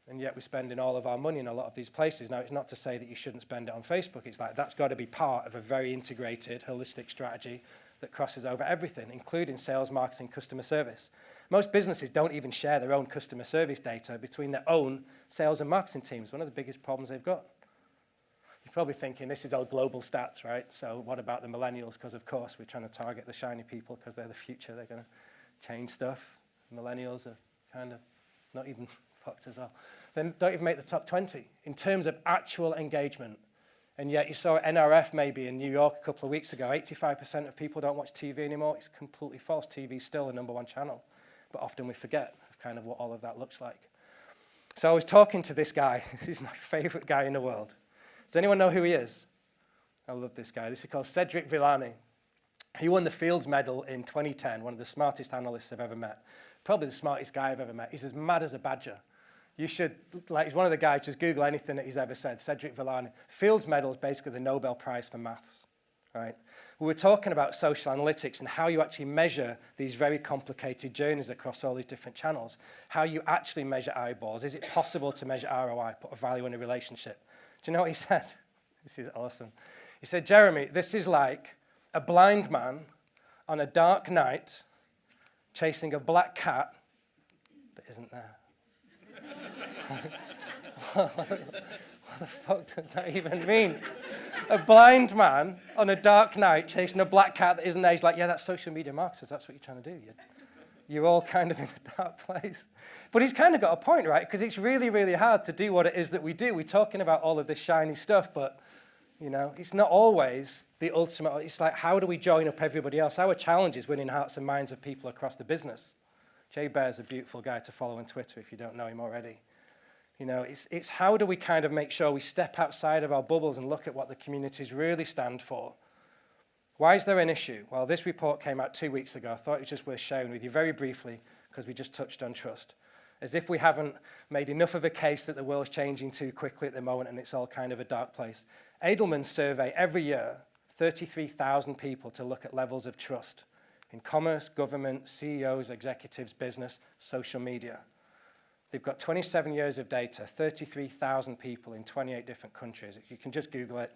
And yet we're spending all of our money in a lot of these places. Now, it's not to say that you shouldn't spend it on Facebook. It's like that's got to be part of a very integrated, holistic strategy that crosses over everything, including sales, marketing, customer service. Most businesses don't even share their own customer service data between their own sales and marketing teams. One of the biggest problems they've got. You're probably thinking this is all global stats, right? So what about the millennials? Because, of course, we're trying to target the shiny people because they're the future. They're going to change stuff. Millennials are kind of not even fucked as well. Then don't even make the top 20 in terms of actual engagement. And yet you saw NRF maybe in New York a couple of weeks ago, 85% of people don't watch TV anymore. It's completely false. TV is still the #1 channel. but often we forget of kind of what all of that looks like. So I was talking to this guy. This is my favorite guy in the world. Does anyone know who he is? I love this guy. This is called Cedric Villani. He won the Fields Medal in 2010, one of the smartest analysts I've ever met. Probably the smartest guy I've ever met. He's as mad as a badger. You should, like, he's one of the guys, just Google anything that he's ever said. Cedric Villani. Fields Medal is basically the Nobel Prize for maths, right? We were talking about social analytics and how you actually measure these very complicated journeys across all these different channels, how you actually measure eyeballs. Is it possible to measure ROI, put a value in a relationship? Do you know what he said? This is awesome. He said, Jeremy, this is like a blind man on a dark night chasing a black cat that isn't there. What the fuck does that even mean? A blind man on a dark night chasing a black cat that isn't there. He's like, yeah, that's social media marketers. That's what you're trying to do. You're all kind of in a dark place. But he's kind of got a point, right? Because it's really, really hard to do what it is that we do. We're talking about all of this shiny stuff, but you know, it's not always the ultimate. It's like, how do we join up everybody else? Our challenge is winning hearts and minds of people across the business. Jay Baer's a beautiful guy to follow on Twitter if you don't know him already. You know, it's how do we kind of make sure we step outside of our bubbles and look at what the communities really stand for? Why is there an issue? Well, this report came out 2 weeks ago. I thought it was just worth sharing with you very briefly because we just touched on trust. As if we haven't made enough of a case that the world's changing too quickly at the moment and it's all kind of a dark place. Edelman's survey every year 33,000 people to look at levels of trust in commerce, government, CEOs, executives, business, social media. They've got 27 years of data, 33,000 people in 28 different countries. You can just Google it,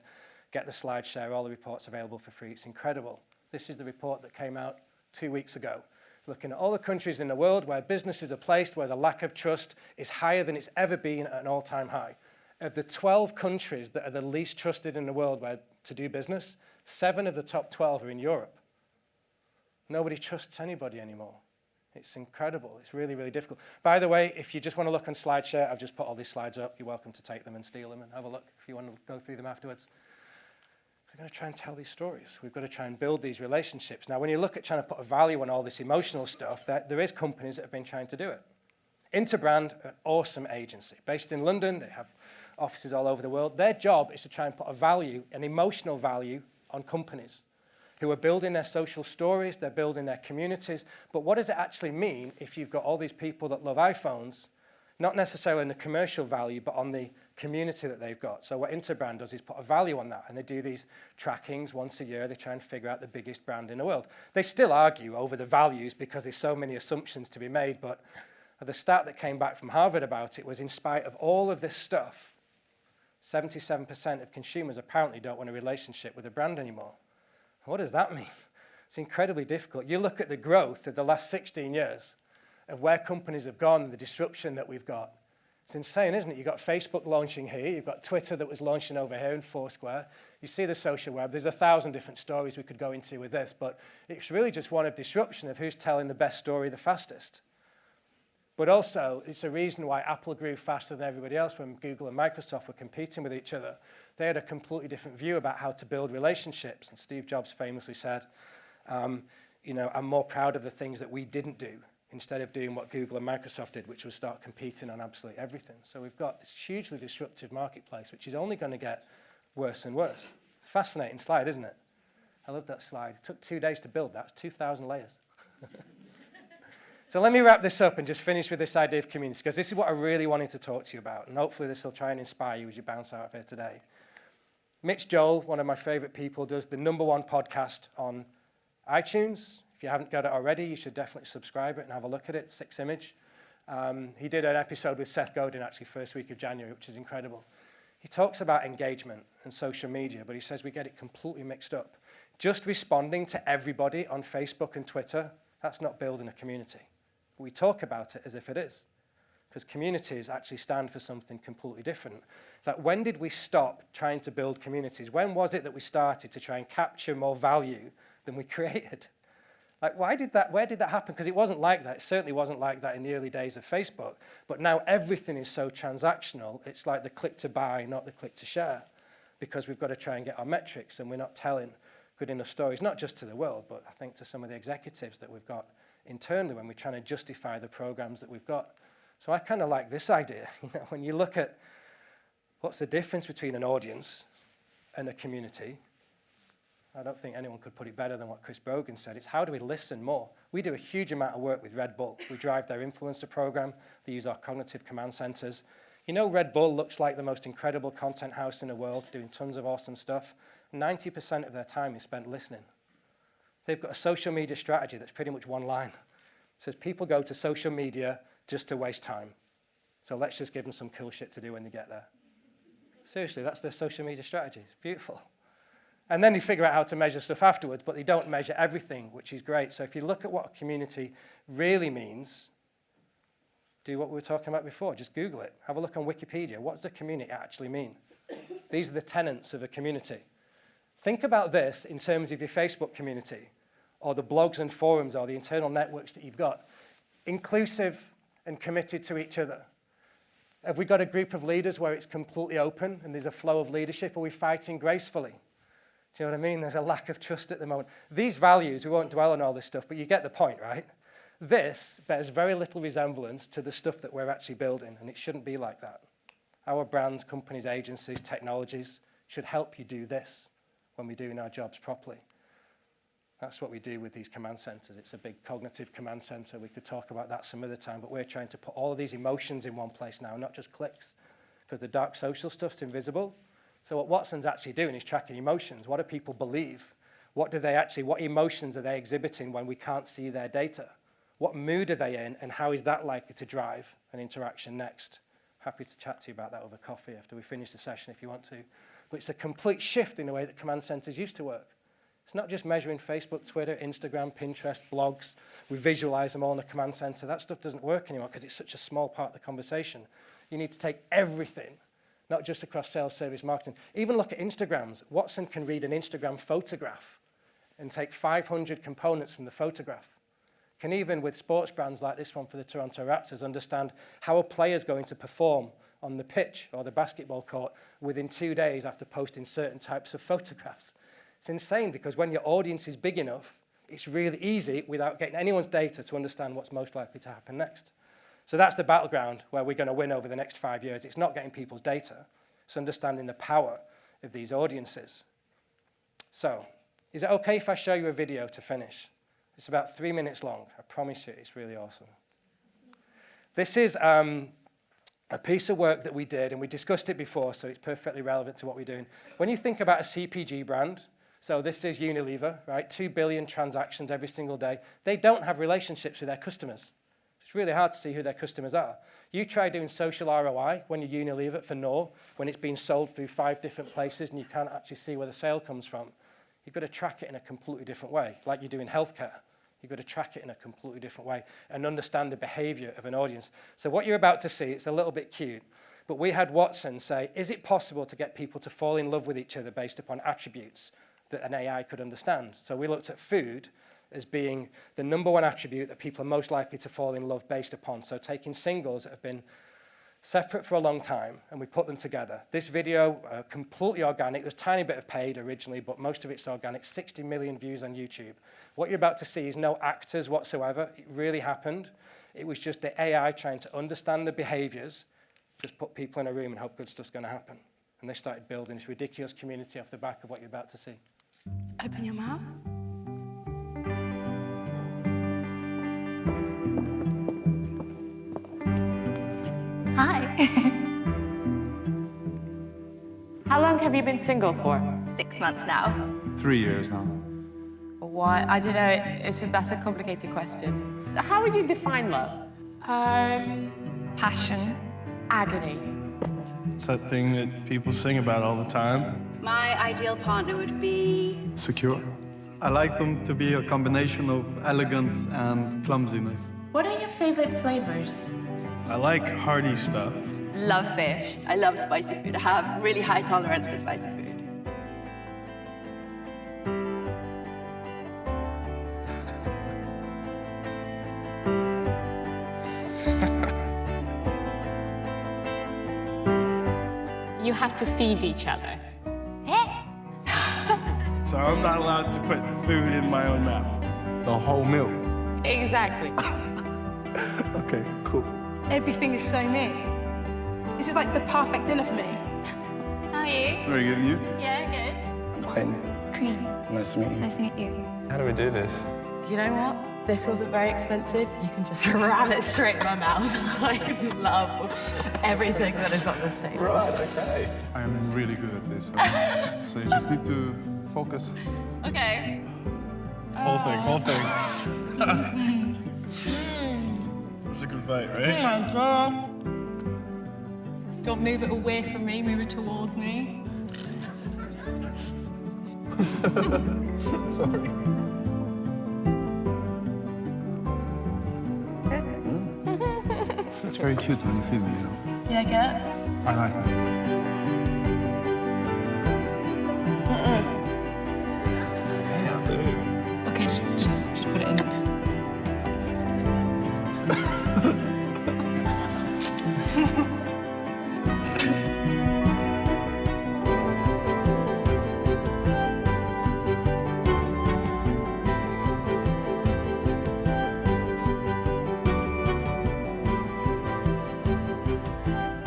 get the slide share, all the reports available for free. It's incredible. This is the report that came out 2 weeks ago, looking at all the countries in the world where businesses are placed, where the lack of trust is higher than it's ever been at an all-time high. Of the 12 countries that are the least trusted in the world where to do business, 7 of the top 12 are in Europe. Nobody trusts anybody anymore. It's incredible. It's really, really difficult. By the way, if you just want to look on SlideShare, I've just put all these slides up. You're welcome to take them and steal them and have a look if you want to go through them afterwards. We've got to try and tell these stories. We've got to try and build these relationships. Now, when you look at trying to put a value on all this emotional stuff, there is companies that have been trying to do it. Interbrand, an awesome agency. Based in London, they have offices all over the world. Their job is to try and put a value, an emotional value, on companies who are building their social stories, they're building their communities. But what does it actually mean if you've got all these people that love iPhones, not necessarily in the commercial value, but on the community that they've got? So what Interbrand does is put a value on that, and they do these trackings once a year. They try and figure out the biggest brand in the world. They still argue over the values because there's so many assumptions to be made, but the stat that came back from Harvard about it was in spite of all of this stuff, 77% of consumers apparently don't want a relationship with a brand anymore. What does that mean? It's incredibly difficult. You look at the growth of the last 16 years of where companies have gone, the disruption that we've got. It's insane, isn't it? You've got Facebook launching here. You've got Twitter that was launching over here in Foursquare. You see the social web. There's 1,000 different stories we could go into with this, but it's really just one of disruption of who's telling the best story the fastest. But also, it's a reason why Apple grew faster than everybody else when Google and Microsoft were competing with each other. They had a completely different view about how to build relationships. And Steve Jobs famously said, you know, I'm more proud of the things that we didn't do instead of doing what Google and Microsoft did, which was start competing on absolutely everything. So we've got this hugely disruptive marketplace, which is only going to get worse and worse. Fascinating slide, isn't it? I love that slide. It took 2 days to build that. It's 2,000 layers. So let me wrap this up and just finish with this idea of community, because this is what I really wanted to talk to you about, and hopefully this will try and inspire you as you bounce out of here today. Mitch Joel, one of my favorite people, does the #1 podcast on iTunes. If you haven't got it already, you should definitely subscribe it and have a look at it. 6-image. He did an episode with Seth Godin, actually, first week of January, which is incredible. He talks about engagement and social media, but he says we get it completely mixed up. Just responding to everybody on Facebook and Twitter, that's not building a community. But we talk about it as if it is, because communities actually stand for something completely different. It's like, when did we stop trying to build communities? When was it that we started to try and capture more value than we created? Like, where did that happen? Because it wasn't like that. It certainly wasn't like that in the early days of Facebook. But now everything is so transactional. It's like the click to buy, not the click to share, because we've got to try and get our metrics, and we're not telling good enough stories, not just to the world, but I think to some of the executives that we've got internally when we're trying to justify the programs that we've got. So I kind of like this idea. When you look at what's the difference between an audience and a community, I don't think anyone could put it better than what Chris Brogan said. It's how do we listen more? We do a huge amount of work with Red Bull. We drive their influencer program. They use our cognitive command centers. You know, Red Bull looks like the most incredible content house in the world, doing tons of awesome stuff. 90% of their time is spent listening. They've got a social media strategy that's pretty much one line. It says people go to social media just to waste time. So let's just give them some cool shit to do when they get there. Seriously, that's their social media strategy. It's beautiful. And then they figure out how to measure stuff afterwards, but they don't measure everything, which is great. So if you look at what a community really means, do what we were talking about before. Just Google it. Have a look on Wikipedia. What does a community actually mean? These are the tenets of a community. Think about this in terms of your Facebook community, or the blogs and forums, or the internal networks that you've got. Inclusive and committed to each other. Have we got a group of leaders where it's completely open and there's a flow of leadership? Are we fighting gracefully? Do you know what I mean? There's a lack of trust at the moment. These values, we won't dwell on all this stuff, but you get the point, right? This bears very little resemblance to the stuff that we're actually building, and it shouldn't be like that. Our brands, companies, agencies, technologies should help you do this when we're doing our jobs properly. That's what we do with these command centers. It's a big cognitive command center. We could talk about that some other time, but we're trying to put all of these emotions in one place now, not just clicks, because the dark social stuff's invisible. So what Watson's actually doing is tracking emotions. What do people believe? What emotions are they exhibiting when we can't see their data? What mood are they in, and how is that likely to drive an interaction next? Happy to chat to you about that over coffee after we finish the session if you want to. But it's a complete shift in the way that command centers used to work. It's not just measuring Facebook, Twitter, Instagram, Pinterest, blogs. We visualize them all in the command center. That stuff doesn't work anymore because it's such a small part of the conversation. You need to take everything, not just across sales, service, marketing. Even look at Instagrams. Watson can read an Instagram photograph and take 500 components from the photograph. Can even, with sports brands like this one for the Toronto Raptors, understand how a player's going to perform on the pitch or the basketball court within 2 days after posting certain types of photographs. It's insane because when your audience is big enough, it's really easy without getting anyone's data to understand what's most likely to happen next. So that's the battleground where we're going to win over the next 5 years. It's not getting people's data. It's understanding the power of these audiences. So, is it okay if I show you a video to finish? It's about 3 minutes long. I promise you, it's really awesome. This is a piece of work that we did, and we discussed it before, so it's perfectly relevant to what we're doing. When you think about a CPG brand, so this is Unilever, right? 2 billion transactions every single day. They don't have relationships with their customers. It's really hard to see who their customers are. You try doing social ROI when you're Unilever for Knorr, when it's being sold through 5 different places and you can't actually see where the sale comes from. You've got to track it in a completely different way, like you do in healthcare. You've got to track it in a completely different way and understand the behavior of an audience. So what you're about to see, it's a little bit cute, but we had Watson say, is it possible to get people to fall in love with each other based upon attributes that an AI could understand? So we looked at food as being the #1 attribute that people are most likely to fall in love based upon. So taking singles that have been separate for a long time, and we put them together. This video, completely organic. There's a tiny bit of paid originally, but most of it's organic. 60 million views on YouTube. What you're about to see is no actors whatsoever. It really happened. It was just the AI trying to understand the behaviors, just put people in a room and hope good stuff's going to happen. And they started building this ridiculous community off the back of what you're about to see. Open your mouth. Hi. How long have you been single for? 6 months now. 3 years now. Why? I don't know. That's a complicated question. How would you define love? Passion. Agony. It's that thing that people sing about all the time. My ideal partner would be... Secure. I like them to be a combination of elegance and clumsiness. What are your favorite flavors? I like hearty stuff. Love fish. I love spicy food. I have really high tolerance to spicy food. You have to feed each other. So I'm not allowed to put food in my own mouth. The whole meal. Exactly. Okay, cool. Everything is so me. This is like the perfect dinner for me. How are you? Very good, you? Yeah, good. I'm Clayton. Cream. Nice to meet you. Nice to meet you. How do we do this? You know what? This wasn't very expensive. You can just ram it straight in my mouth. I love everything that is on this table. Right, okay. I am really good at this. So you just need to focus. Okay. Whole thing. That's a good bite, right? Oh my God. Don't move it away from me, move it towards me. Sorry. It's very cute when you feed me, you know. You like it? I like it. Yeah, baby. Okay, just put it in.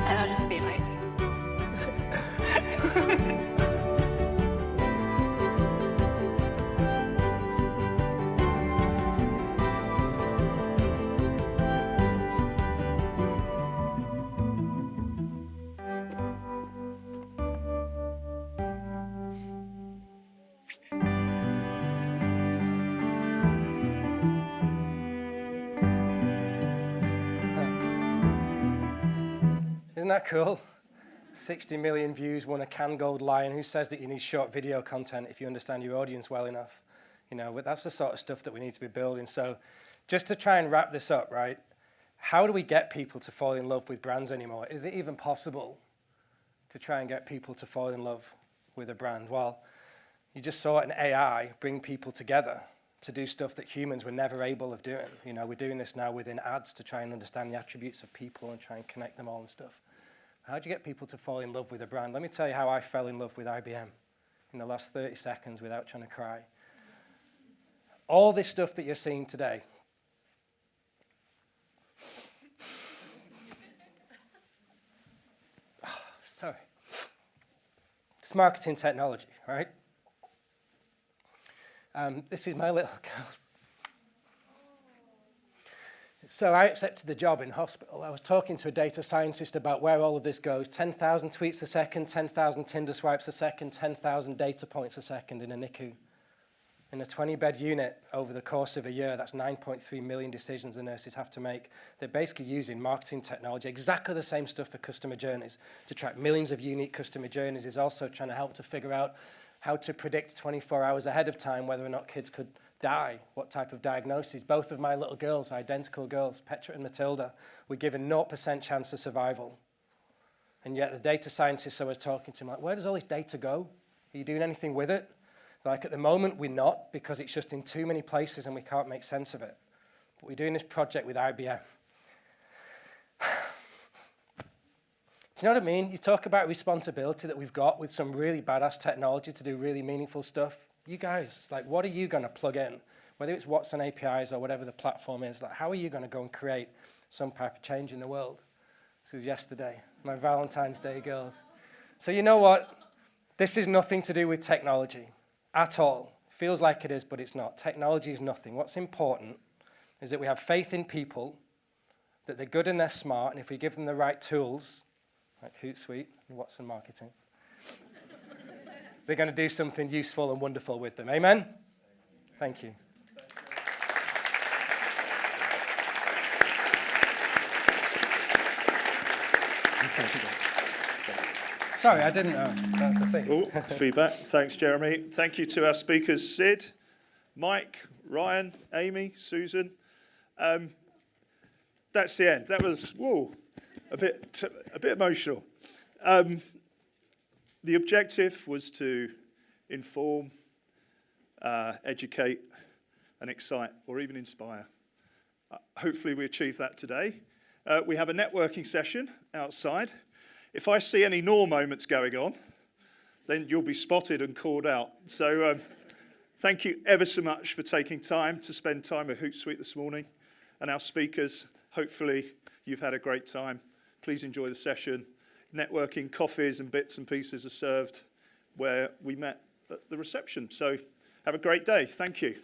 And I'll just be like, Isn't that cool? 60 million views, won a Cannes Gold Lion. Who says that you need short video content if you understand your audience well enough? You know, but that's the sort of stuff that we need to be building. So just to try and wrap this up, right? How do we get people to fall in love with brands anymore? Is it even possible to try and get people to fall in love with a brand? Well, you just saw an AI bring people together to do stuff that humans were never able of doing. You know, we're doing this now within ads to try and understand the attributes of people and try and connect them all and stuff. How do you get people to fall in love with a brand? Let me tell you how I fell in love with IBM in the last 30 seconds without trying to cry. All this stuff that you're seeing today, sorry, it's marketing technology, right? This is my little girl. So I accepted the job in hospital. I was talking to a data scientist about where all of this goes. 10,000 tweets a second, 10,000 Tinder swipes a second, 10,000 data points a second in a NICU. In a 20-bed unit over the course of a year, that's 9.3 million decisions the nurses have to make. They're basically using marketing technology, exactly the same stuff for customer journeys, to track millions of unique customer journeys. Is also trying to help to figure out how to predict 24 hours ahead of time whether or not kids could die, what type of diagnosis. Both of my little girls, identical girls, Petra and Matilda, were given 0% chance of survival. And yet the data scientists I was talking to, I'm like, where does all this data go? Are you doing anything with it? They're like, at the moment, we're not, because it's just in too many places and we can't make sense of it. But we're doing this project with IBM. Do you know what I mean? You talk about responsibility that we've got with some really badass technology to do really meaningful stuff. You guys, like, what are you going to plug in? Whether it's Watson APIs or whatever the platform is, like, how are you going to go and create some type of change in the world? This was yesterday, my Valentine's Day girls. So you know what? This is nothing to do with technology at all. Feels like it is, but it's not. Technology is nothing. What's important is that we have faith in people, that they're good and they're smart, and if we give them the right tools, like Hootsuite and Watson Marketing, they're going to do something useful and wonderful with them. Amen? Thank you. Sorry, I didn't know. That's the thing. Oh, feedback. Thanks, Jeremy. Thank you to our speakers, Sid, Mike, Ryan, Amy, Susan. That's the end. That was, whoa, a bit emotional. The objective was to inform, educate, and excite, or even inspire. Hopefully we achieved that today. We have a networking session outside. If I see any moments going on, then you'll be spotted and called out. So Thank you ever so much for taking time to spend time at Hootsuite this morning. And our speakers, hopefully you've had a great time. Please enjoy the session. Networking, coffees and bits and pieces are served where we met at the reception. So have a great day. Thank you.